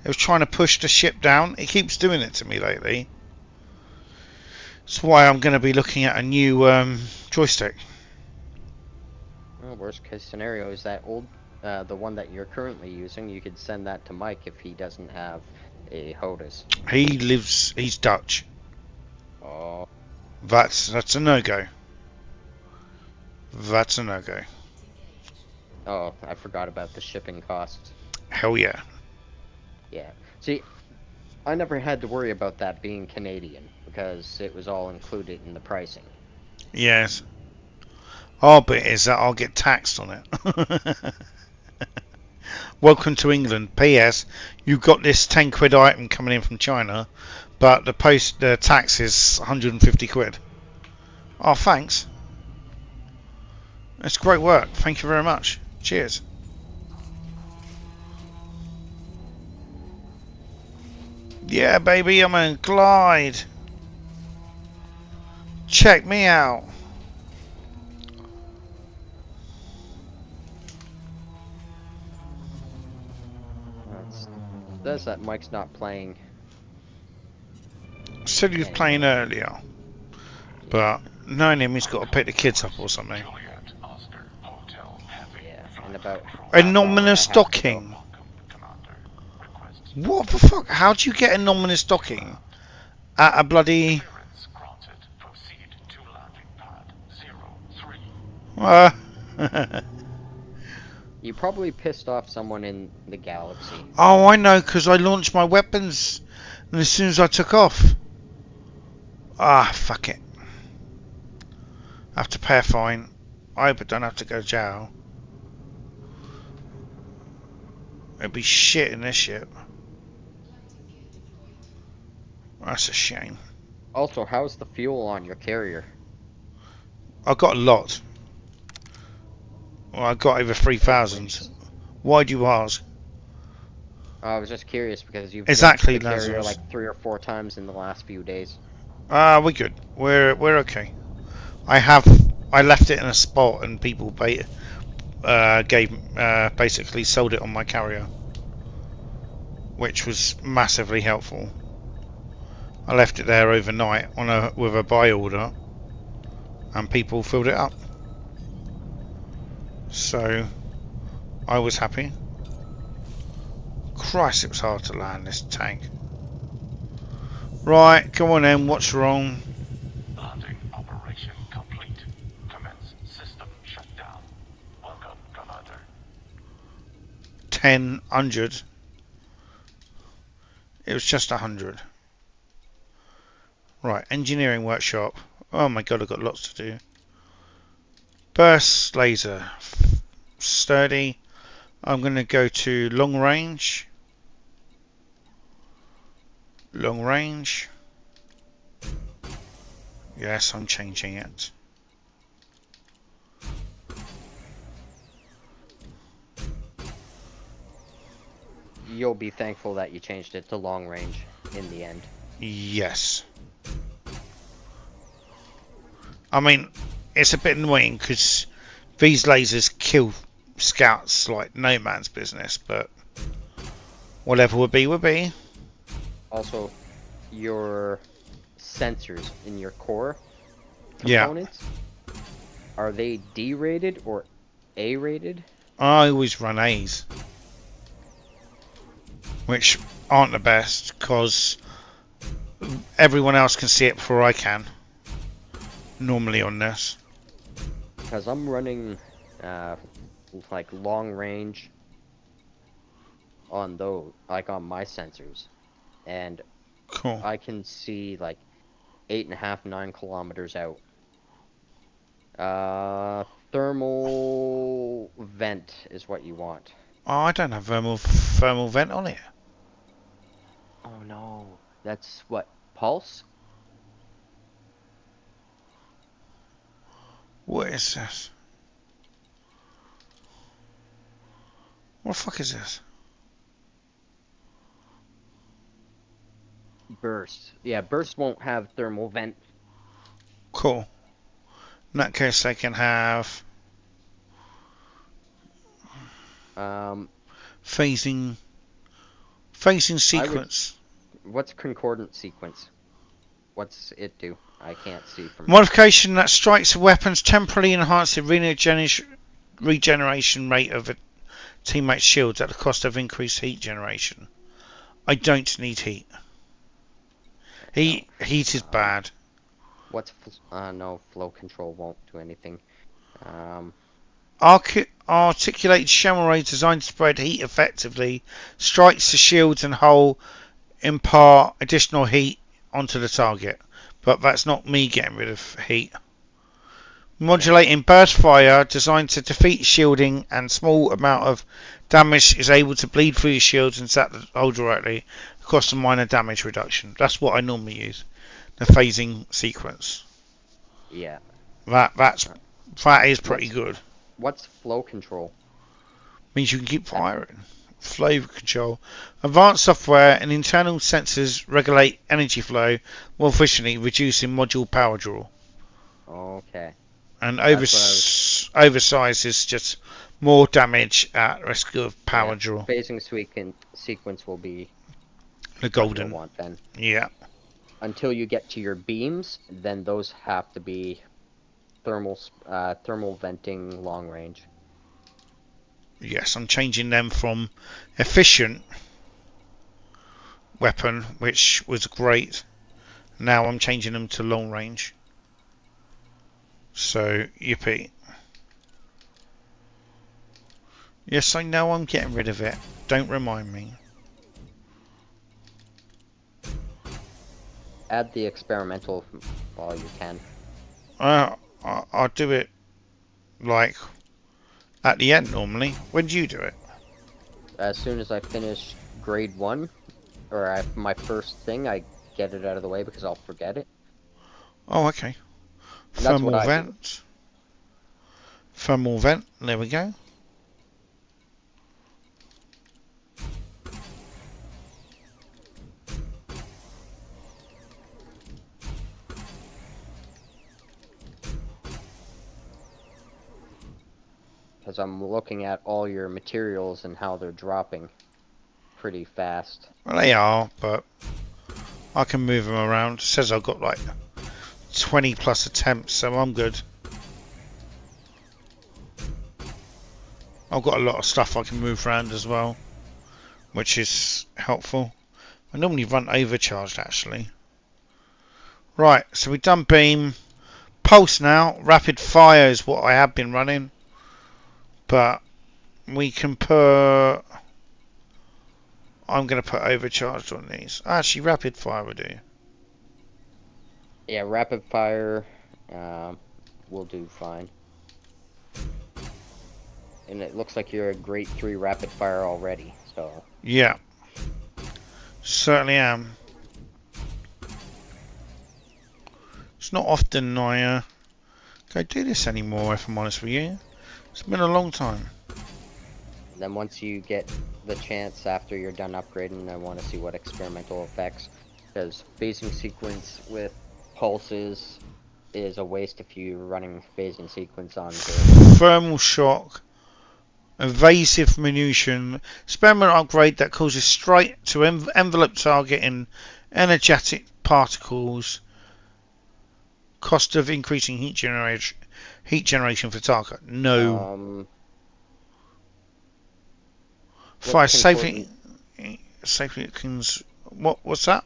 It was trying to push the ship down. It keeps doing it to me lately. That's why I'm going to be looking at a new joystick. Well, worst case scenario is that the one that you're currently using. You could send that to Mike if he doesn't have a HOTAS. He's Dutch. Oh. That's a no-go. That's a no-go. Oh, I forgot about the shipping costs. Hell yeah. Yeah. See, I never had to worry about that being Canadian, because it was all included in the pricing. Yes. Our bit is that I'll get taxed on it. Welcome to England. P.S. You've got this 10 quid item coming in from China, but the tax is 150 quid. Oh, thanks. That's great work. Thank you very much. Cheers. Yeah, baby, I'm in Glide. Check me out. Says that Mike's not playing. Said he was playing earlier, but knowing him, he's got to pick the kids up or something. Yeah, and about Anomalous docking. What the fuck? How do you get anomalous docking at a bloody? You probably pissed off someone in the galaxy. Oh, I know, because I launched my weapons, and as soon as I took off, fuck it. I have to pay a fine. I hope I don't have to go to jail. It'd be shit in this ship. That's a shame. Also, how's the fuel on your carrier? I got a lot. Well, I got over 3,000. Why do you ask? I was just curious because you've Exactly, jumped the carrier Lazarus. like 3 or 4 times in the last few days. We're good. We're okay. I left it in a spot and people basically sold it on my carrier, which was massively helpful. I left it there overnight with a buy order, and people filled it up. So I was happy. Christ, it was hard to land this tank. Right, come on then. What's wrong? Landing operation complete. Commence system shutdown. Welcome, Commander. 100. It was just 100. Right, engineering workshop. Oh my god, I've got lots to do. Burst laser. Sturdy. I'm going to go to long range. Long range. Yes, I'm changing it. You'll be thankful that you changed it to long range in the end. Yes. I mean, it's a bit annoying because these lasers kill scouts like no man's business, but whatever would be, would be. Also, your sensors in your core Yeah. components, are they D rated or A rated? I always run A's, which aren't the best because everyone else can see it before I can. Normally on this. Because I'm running like long range on those, like on my sensors, and Cool. I can see like 8.5, 9 kilometers out. Thermal vent is what you want. Oh, I don't have thermal vent on it. Oh no, that's what, pulse? What is this? What the fuck is this? Burst. Yeah, burst won't have thermal vent. Cool. In that case, I can have phasing sequence. What's concordant sequence? What's it do? I can't see from. Modification that strikes a weapons temporarily enhance the regeneration rate of a teammate's shields at the cost of increased heat generation. I don't need heat. Heat is bad. What's no, flow control won't do anything. Articulated shell ray designed to spread heat effectively, strikes the shields and hull, impart additional heat onto the target. But that's not me getting rid of heat. Modulating burst fire designed to defeat shielding and small amount of damage is able to bleed through your shields and set the hull directly across a minor damage reduction. That's what I normally use. The phasing sequence. Yeah. That is pretty good. What's flow control? Means you can keep firing. Flow control. Advanced software and internal sensors regulate energy flow more efficiently, reducing module power draw. Okay. And oversize is just more damage at risk of power draw. Phasing sequence will be The golden. what you want then. Yeah. Until you get to your beams, then those have to be thermal venting long range. Yes, I'm changing them from efficient weapon, which was great. Now I'm changing them to long range. So, yippee. Yes, I know I'm getting rid of it. Don't remind me. Add the experimental while you can. I'll do it like at the end normally. When do you do it? As soon as I finish grade 1, or my first thing, I get it out of the way because I'll forget it. Oh, okay. And that's what Thermal I do. vent. Thermal vent. There we go. Because I'm looking at all your materials and how they're dropping pretty fast. Well, they are, but I can move them around. It says I've got like 20 plus attempts, so I'm good. I've got a lot of stuff I can move around as well, which is helpful. I normally run overcharged actually. Right, so we've done beam. Pulse now. Rapid fire is what I have been running. But we can put... I'm going to put overcharged on these. Actually, rapid fire will do. Yeah, rapid fire will do fine. And it looks like you're a grade 3 rapid fire already, so... Yeah. Certainly am. It's not often I go do this anymore, if I'm honest with you. It's been a long time. Then once you get the chance after you're done upgrading, I want to see what experimental effects, because phasing sequence with pulses is a waste if you're running phasing sequence on the... Thermal shock, evasive munition, experimental upgrade that causes straight to envelope target in energetic particles. Cost of increasing heat generation for target. No. Fire safely. Safely it can. What's that?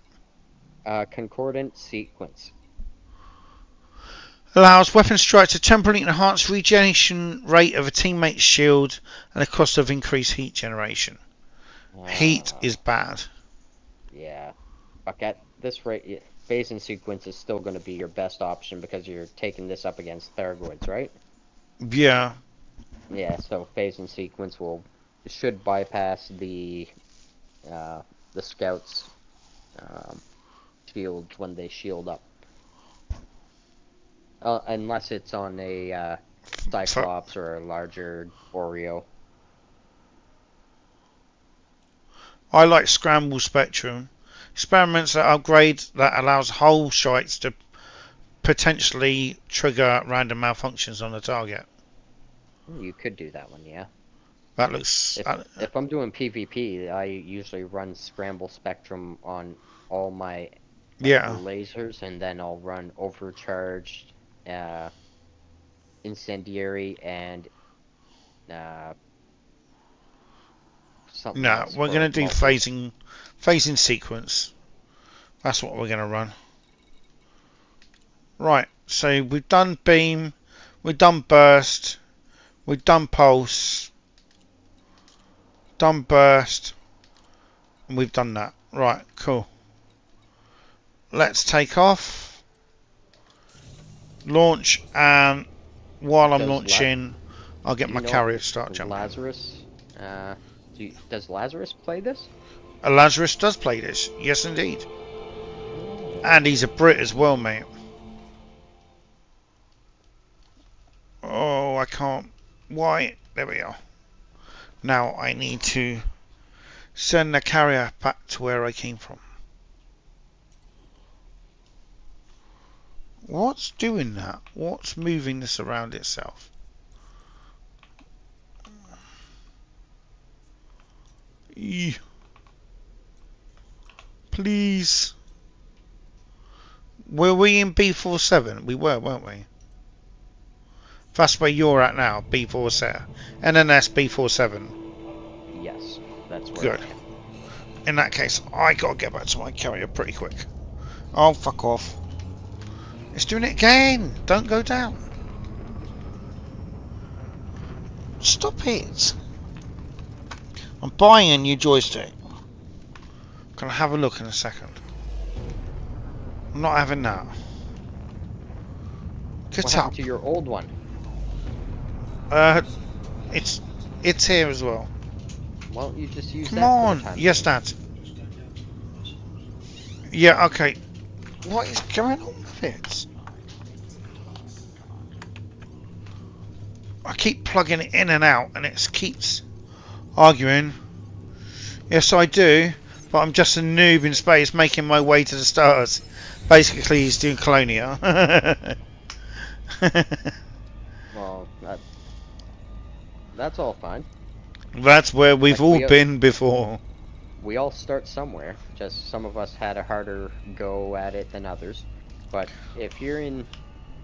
Concordant sequence. Allows weapon strike to temporarily enhance regeneration rate of a teammate's shield and the cost of increased heat generation. Heat is bad. Yeah. Fuck, at this rate, phasing sequence is still going to be your best option because you're taking this up against Theragoids, right? Yeah. Yeah, so phasing sequence should bypass the scouts' shields when they shield up. Unless it's on a Cyclops or a larger Oreo. I like Scramble Spectrum. Experiments that upgrade that allows hull shites to potentially trigger random malfunctions on the target. You could do that one, yeah. That looks... If I'm doing PvP, I usually run Scramble Spectrum on all my lasers, and then I'll run Overcharged, Incendiary, and something No, else we're for going to do multi. phasing sequence. That's what we're going to run. Right, so we've done beam, we've done burst, we've done pulse, done burst, and we've done that. Right, cool. Let's take off, launch, and while I'm launching, I'll get my carrier to start jumping. Lazarus, does Lazarus play this? Lazarus does play this, yes indeed. And he's a Brit as well, mate. Oh, I can't. Why? There we are. Now I need to send the carrier back to where I came from. What's doing that? What's moving this around itself? Please. Were we in B47? We were, weren't we? That's where you're at now, B47. NNS B47. Yes, that's where. Good. In that case, I gotta get back to my carrier pretty quick. Oh, fuck off. It's doing it again! Don't go down. Stop it! I'm buying a new joystick. Can I have a look in a second? I'm not having that. Get What up. happened to your old one? It's here as well. Why don't you just use Come that? on! For the time Yes, being? Dad. Yeah, okay. What is going on with it? I keep plugging it in and out and it keeps arguing. Yes, I do, but I'm just a noob in space making my way to the stars. Basically, he's doing Colonia. Well, that's all fine. That's where we've Like all been before. we all start somewhere. Just some of us had a harder go at it than others. But if you're in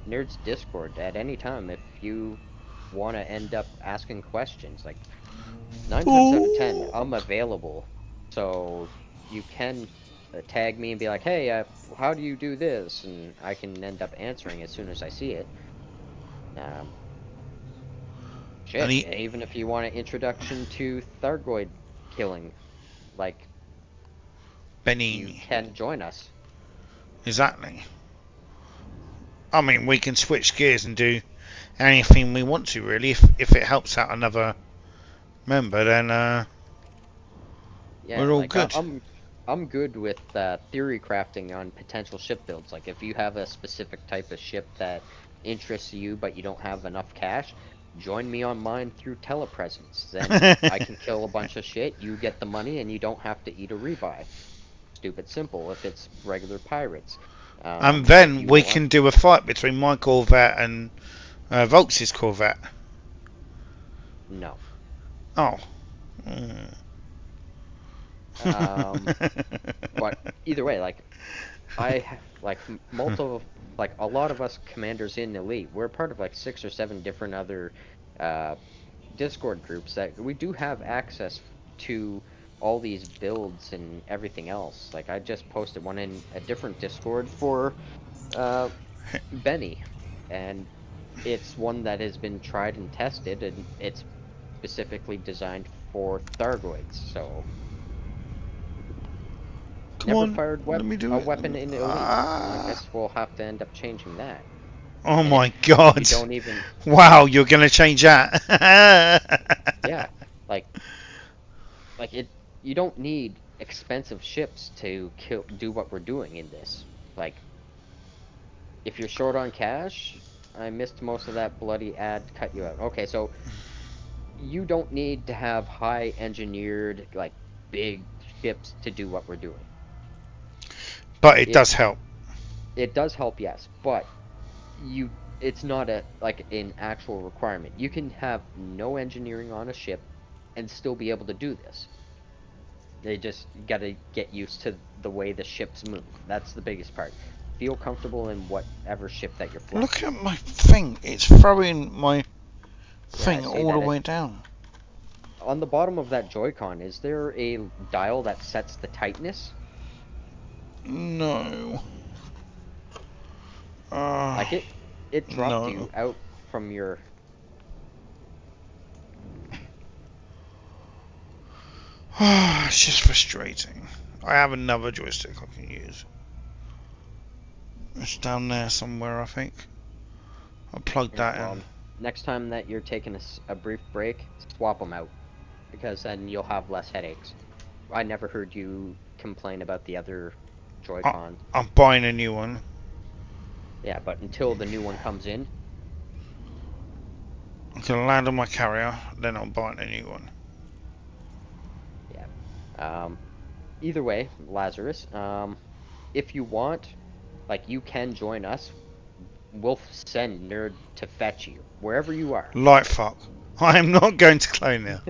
Nerds Discord at any time, if you want to end up asking questions, like 9 times out of 10, Ooh. I'm available. So you can tag me and be like, hey, how do you do this? And I can end up answering as soon as I see it. Um, And Shit, even if you want an introduction to Thargoid killing, like, you Benini. can join us. Exactly. I mean, we can switch gears and do anything we want to, really. If it helps out another member, then Yeah, we're all like good. I'm good with theory crafting on potential ship builds. Like if you have a specific type of ship that interests you but you don't have enough cash, join me on mine through telepresence. Then I can kill a bunch of shit, you get the money, and you don't have to eat a rebuy. Stupid simple if it's regular pirates. And If then you we want, can do a fight between my Corvette and Volks's Corvette. no. Oh. Mm. Um, but either way, like like multiple, like a lot of us commanders in Elite, we're part of like 6 or 7 different other uh, Discord groups that we do have access to all these builds and everything else. Like I just posted one in a different Discord for uh, Benny, and it's one that has been tried and tested, and it's specifically designed for Thargoids. So Come never on, fired let me do a it. weapon in Elite. Well, I Ah. guess we'll have to end up changing that. Oh And if my god. you don't even, Wow, you're gonna change that. yeah, like it, you don't need expensive ships to do what we're doing in this. Like, if you're short on cash, I missed most of that bloody ad to cut you out. Okay, so you don't need to have high engineered, like, big ships to do what we're doing. But it It does help. it does help, yes, but it's not a like an actual requirement. You can have no engineering on a ship and still be able to do this. They just gotta get used to the way the ships move. That's the biggest part. Feel comfortable in whatever ship that you're flying. Look at my thing. It's throwing my Yeah, I thing see all the that. way down. On the bottom of that Joy-Con, is there a dial that sets the tightness? No. Like it dropped No. you out from your. It's just frustrating. I have another joystick I can use. It's down there somewhere, I think. I'll plug Yeah, that well, in. next time that you're taking a brief break, swap them out, because then you'll have less headaches. I never heard you complain about the other I, Joy-Con. I'm buying a new one. Yeah, but until the new one comes in, I can land on my carrier, then I'm buying a new one. yeah. Either way, Lazarus, if you want, like, you can join us. We'll send Nerd to fetch you, wherever you are. Light fuck. I am not going to Clonia.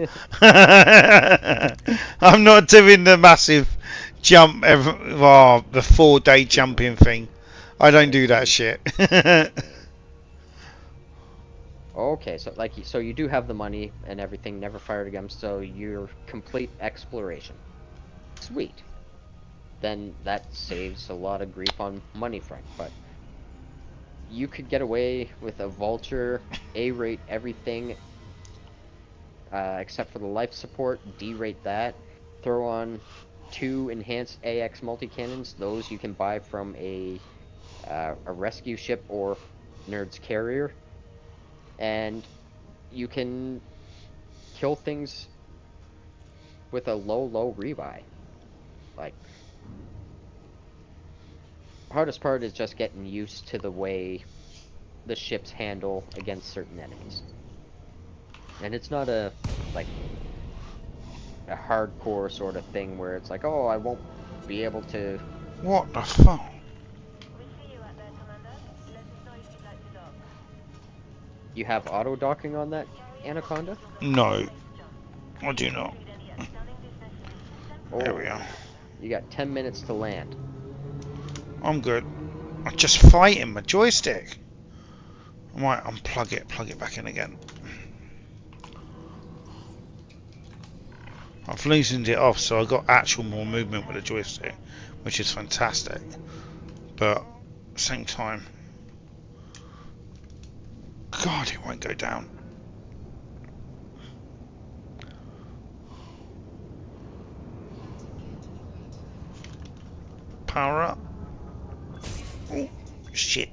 I'm not doing the massive jump, the 4-day jumping thing. I don't do that shit. Okay, so so you do have the money and everything, never fired again, so you're complete exploration. Sweet. Then that saves a lot of grief on money front, but you could get away with a vulture, A-rate everything, except for the life support, D-rate that, throw on 2 enhanced AX multi-cannons, those you can buy from a rescue ship or Nerd's carrier, and you can kill things with a low rebuy. Like, Hardest part is just getting used to the way the ships handle against certain enemies. And it's not a hardcore sort of thing where it's like, oh, I won't be able to. What the fuck? We see you out there, Commander. Let us know if you'd like to dock. You have auto docking on that Anaconda? No, I do not. Include any outstanding business in the system. There we Oh, are. you got 10 minutes to land. I'm good. I'm just fighting my joystick. I might unplug it, plug it back in again. I've loosened it off, so I got actual more movement with the joystick, which is fantastic. But at the same time, God, it won't go down. Power up. Oh, shit.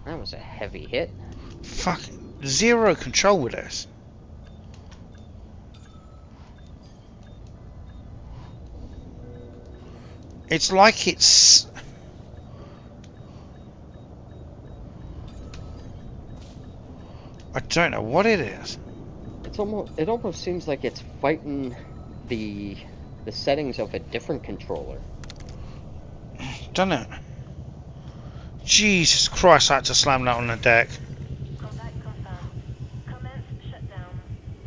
That was a heavy hit. Fuck. Zero control with this. It's like it's... I don't know what it is. It almost seems like it's fighting the settings of a different controller. Don't it? Jesus Christ, I had to slam that on the deck. Contact confirmed. Commence shutdown.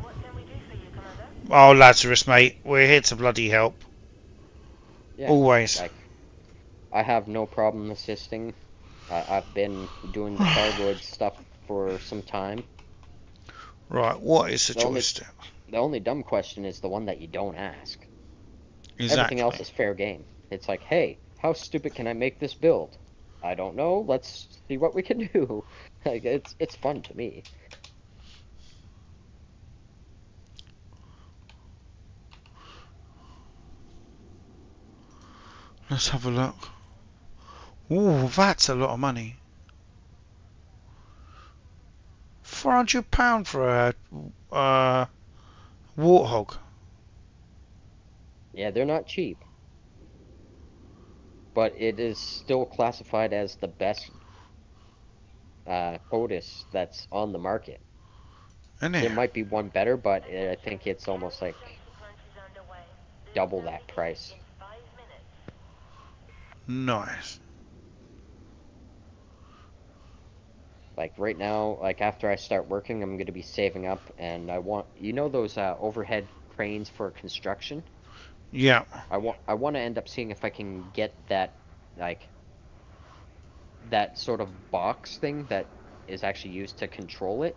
What can we do for you, Commander? Oh, Lazarus, mate. We're here to bloody help. Yeah, Always. like, I have no problem assisting. I've been doing the hardwood stuff for some time. Right, what is the The only- joystick? The only dumb question is the one that you don't ask. Exactly. Everything else is fair game. It's like, hey, how stupid can I make this build? I don't know. Let's see what we can do. Like, it's fun to me. Let's have a look. Ooh, that's a lot of money. £400 for a warthog. Yeah, they're not cheap. But it is still classified as the best POTUS that's on the market. Isn't There it? might be one better, but I think it's almost like Sequence is underway. double that price. In 5 minutes. Nice. Like right now, like after I start working, I'm going to be saving up, and I want, you know, those overhead cranes for construction. Yeah. I want to end up seeing if I can get that, like, that sort of box thing that is actually used to control it.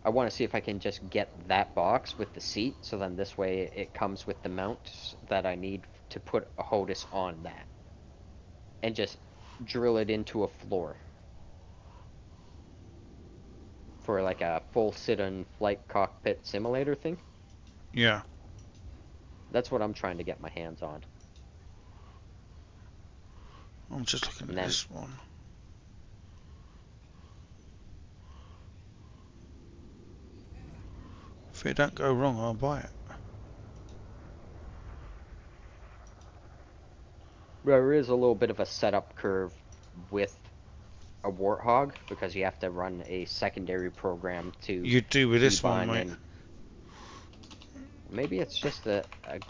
I want to see if I can just get that box with the seat, so then this way it comes with the mounts that I need to put a HOTUS on that, and just drill it into a floor for like a full sit-in flight cockpit simulator thing. Yeah. That's what I'm trying to get my hands on. I'm just looking And at then- this one. If it don't go wrong, I'll buy it. There is a little bit of a setup curve with a Warthog because you have to run a secondary program to You do with this one, keybind mate. and maybe it's just a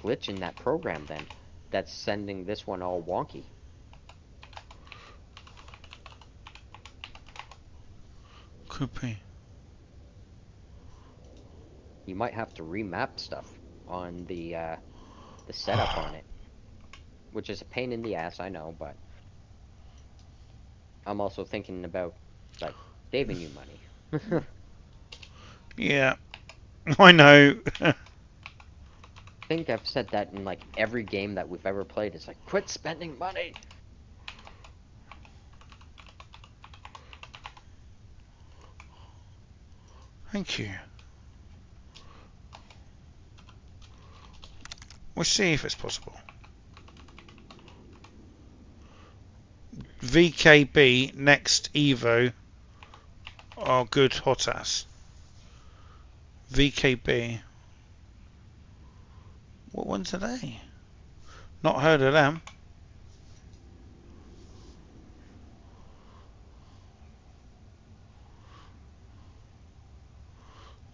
glitch in that program then that's sending this one all wonky. Could be. You might have to remap stuff on the setup on it, which is a pain in the ass, I know, but I'm also thinking about like saving you money. Yeah. I know. I think I've said that in like every game that we've ever played. It's like, quit spending money. Thank you. We'll see if it's possible. VKB next Evo are good hot ass. VKB. What ones are they? Not heard of them.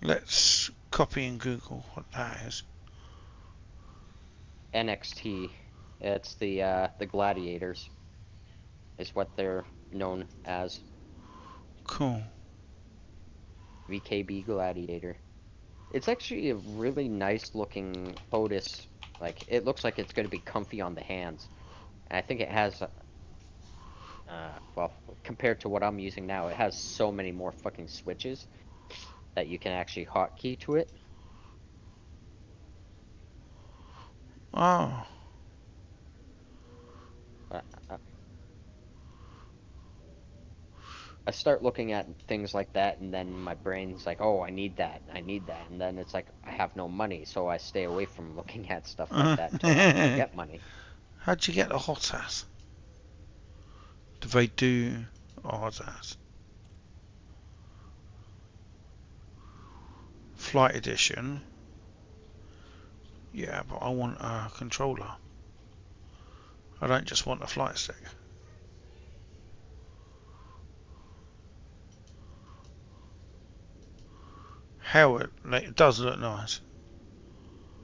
Let's copy and Google what that is. NXT. It's the Gladiators. Is what they're known as. Cool. VKB Gladiator. It's actually a really nice looking POTUS. Like, it looks like it's going to be comfy on the hands. And I think it has, well, compared to what I'm using now, it has so many more fucking switches that you can actually hotkey to it. Oh. I start looking at things like that, and then my brain's like, oh, I need that, and then it's like, I have no money, so I stay away from looking at stuff like that until I get money. How'd you get the hot ass? Do they do hot ass? Flight edition. Yeah, but I want a controller. I don't just want a flight stick. Hell, it does look nice.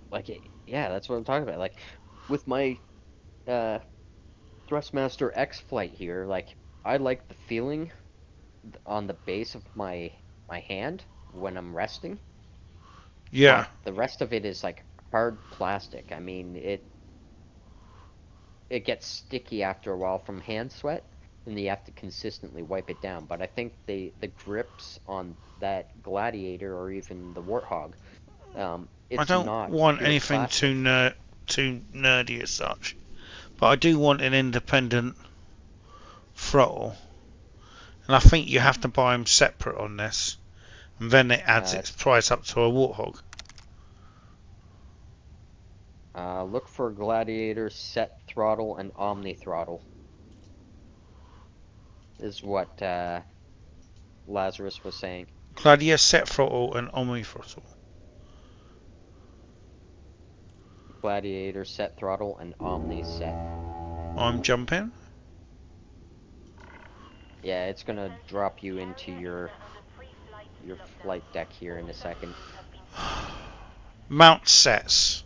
Like, yeah, that's what I'm talking about. Like, with my Thrustmaster X flight here, like, I like the feeling on the base of my hand when I'm resting. Yeah. But the rest of it is like hard plastic. I mean, it gets sticky after a while from hand sweat, and you have to consistently wipe it down. But I think the grips on that Gladiator or even the Warthog, it's I don't not want pure anything plastic. too nerdy as such, but I do want an independent throttle, and I think you have to buy them separate on this, and then it adds its price up to a Warthog. Look for Gladiator set throttle and omni throttle. Is what Lazarus was saying. Gladiator set throttle and Omni throttle. Gladiator set throttle and omni set. I'm jumping. Yeah, it's gonna drop you into your flight deck here in a second. Mount sets.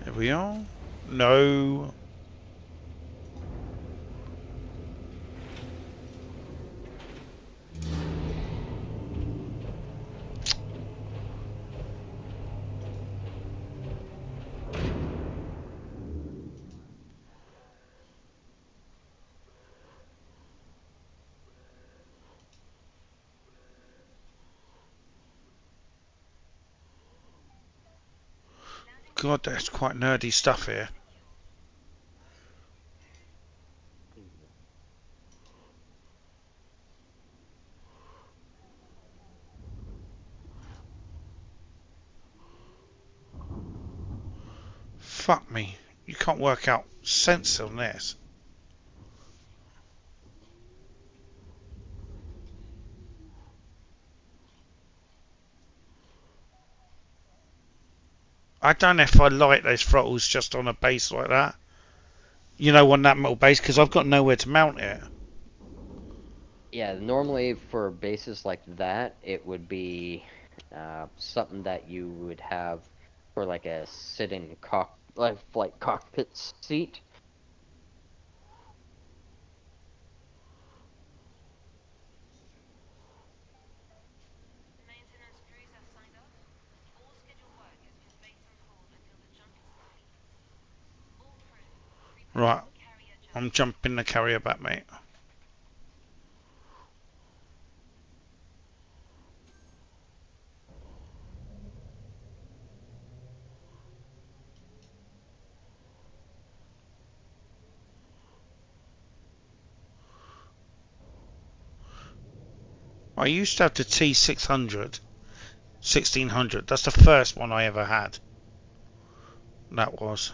There we are. No. God, that's quite nerdy stuff here. Fuck me. You can't work out sense on this. I don't know if I like those throttles just on a base like that. You know, on that metal base, because I've got nowhere to mount it. Yeah, normally for bases like that, it would be something that you would have for like a sit-in flight cockpit seat. Maintenance crews have signed off. All scheduled work has been placed on hold until the jump is complete. All crew, prepare Right, for carrier jump. I'm jumping the carrier back, mate. I used to have the T600, 1600. That's the first one I ever had. That was.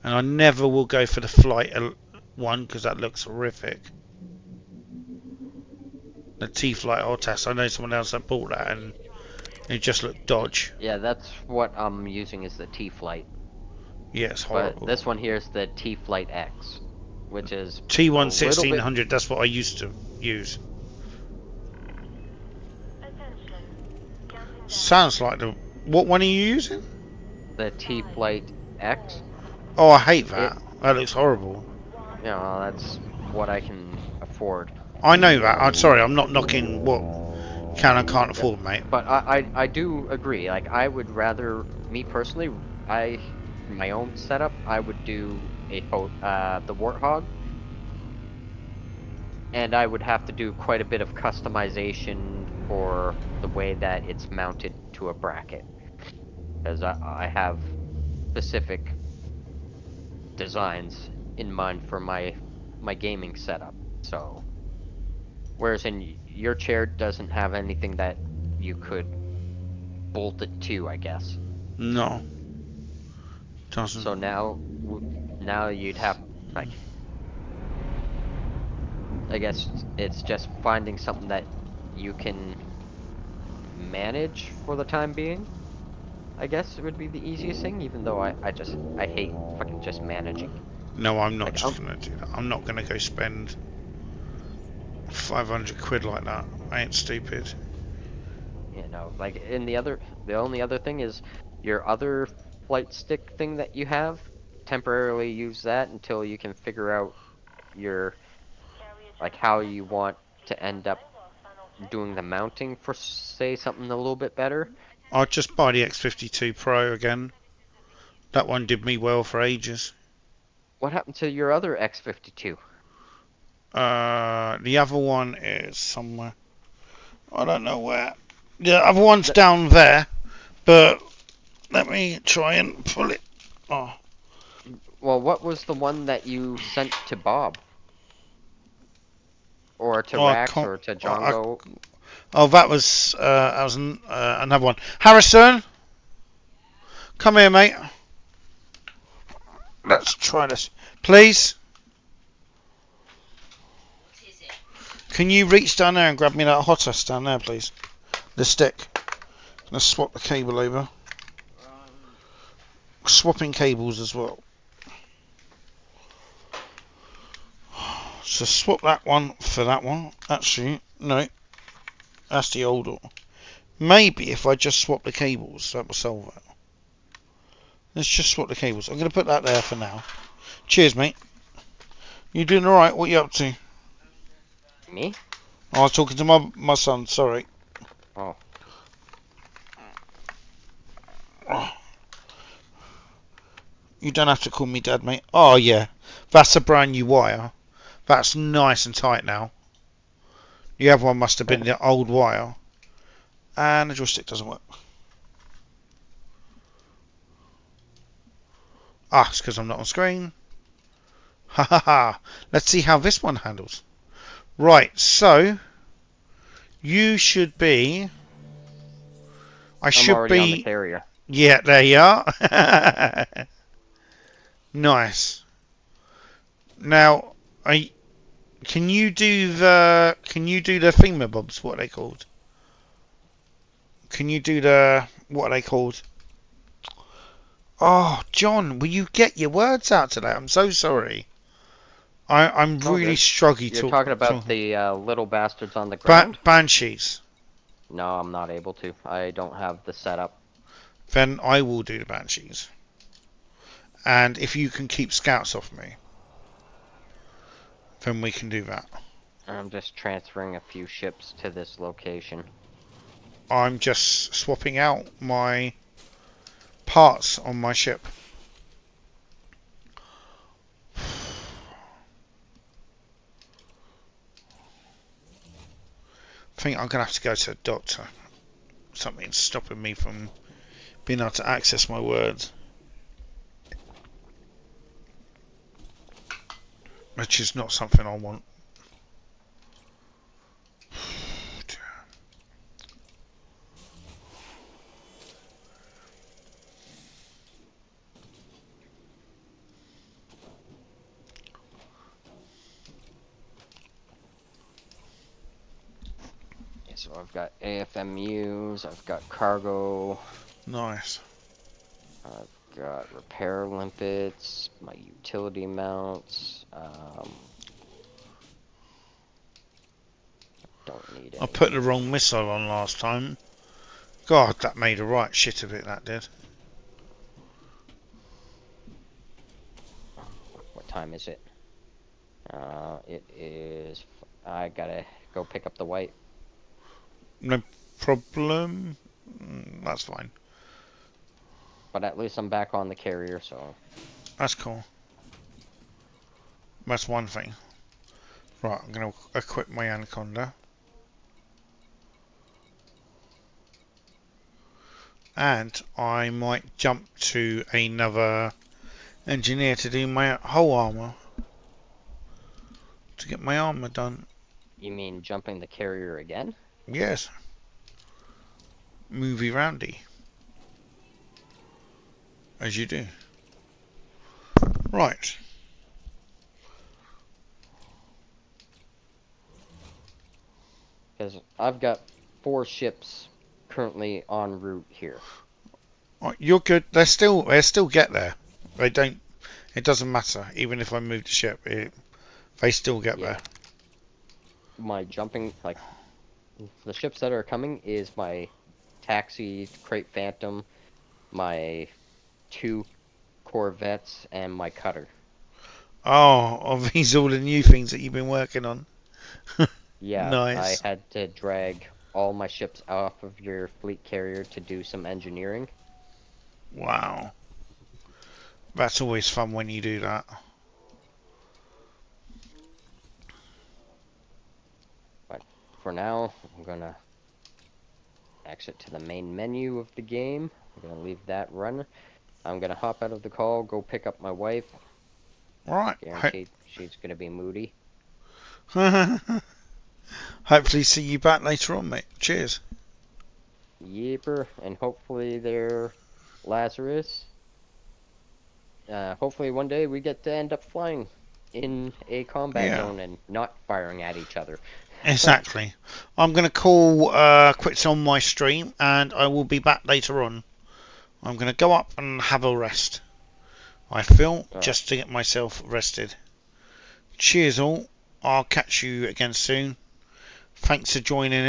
And I never will go for the flight one because that looks horrific. The T-Flight R-Test. I know someone else that bought that and it just looked dodge. Yeah, that's what I'm using is the T-Flight. Yeah, it's But horrible. this one here is the T-Flight X, which is T1 a little bit. 1600, that's what I used to use. Attention. Counting down. Sounds like the... What one are you using? The T-Flight X. Oh, I hate that. That looks horrible. You know, that's what I can afford. I know that. I'm sorry, I'm not knocking what can and can't afford, mate. But I do agree. Like, I would rather, me personally, my own setup, I would do the Warthog, and I would have to do quite a bit of customization for the way that it's mounted to a bracket, because I have specific designs in mind for my gaming setup. So, whereas in your chair doesn't have anything that you could bolt it to, I guess. No. Doesn't. So now you'd have, like, I guess it's just finding something that you can manage for the time being. I guess it would be the easiest thing, even though I hate fucking just managing. No, I'm not Like, just going to do that. I'm not going to go spend 500 quid like that. I ain't stupid. You know, like, the only other thing is your other flight stick thing that you have. Temporarily use that until you can figure out your, like, how you want to end up doing the mounting for, say, something a little bit better. I'll just buy the X52 Pro again. That one did me well for ages. What happened to your other X52? The other one is somewhere. I don't know where. The other one's down there, but let me try and pull it. Oh, Well, what was the one that you sent to Bob? Or to I Rax, can't- or to Django? that was another one. Harrison, come here, mate. Let's try this, please. Can you reach down there and grab me that hottest down there, please? The stick. Let's swap the cable over. Swapping cables as well. So swap that one for that one. Actually, no. That's the old one. Maybe if I just swap the cables, that will solve it. Let's just swap the cables. I'm going to put that there for now. Cheers, mate. You doing alright? What you up to? Me? I was talking to my son, sorry. Oh. You don't have to call me dad, mate. Oh, yeah. That's a brand new wire. That's nice and tight now. The other one must have been the old wire. And the joystick doesn't work. Ah, it's because I'm not on screen. Ha ha ha. Let's see how this one handles. Right, so you should be. I I'm should already on the be. carrier. Yeah, there you are. Nice. Now, can you do the thingamabobs? What are they called? Can you do what are they called? Oh, John, will you get your words out today? I'm so sorry. I'm All really good. struggling. You're talking about the little bastards on the ground? Banshees. No, I'm not able to. I don't have the setup. Then I will do the Banshees. And if you can keep scouts off me, then we can do that. I'm just transferring a few ships to this location. I'm just swapping out my parts on my ship. I think I'm going to have to go to the doctor. Something's stopping me from being able to access my words. Which is not something I want. So I've got AFMUs, I've got cargo, Nice. I've got repair limpets, my utility mounts. Don't need I any. put the wrong missile on last time. God, that made a right shit of it, that did. What time is it? It is. I gotta go pick up the white. No problem. That's fine. But at least I'm back on the carrier, so. That's cool. That's one thing. Right, I'm going to equip my Anaconda. And I might jump to another engineer to do my whole armor. To get my armor done. You mean jumping the carrier again? Yes. Movie roundy. As you do. Right. Because I've got 4 ships currently en route here. Oh, you're good. They still get there. They don't. It doesn't matter. Even if I move the ship, they still get there. My jumping, like, the ships that are coming is my taxi, Crate Phantom, my 2 Corvettes, and my cutter. Oh, are these all the new things that you've been working on? Yeah, Nice. I had to drag all my ships off of your fleet carrier to do some engineering. Wow. That's always fun when you do that. But for now, I'm gonna exit to the main menu of the game. I'm gonna leave that run. I'm gonna hop out of the call, go pick up my wife. Right. Guaranteed she's gonna be moody. Hopefully see you back later on, mate. Cheers. Yeeper, and hopefully they're Lazarus. Hopefully one day we get to end up flying in a combat zone and not firing at each other. Exactly. I'm going to call quits on my stream and I will be back later on. I'm going to go up and have a rest. I feel just to get myself rested. Cheers all. I'll catch you again soon. Thanks for joining in.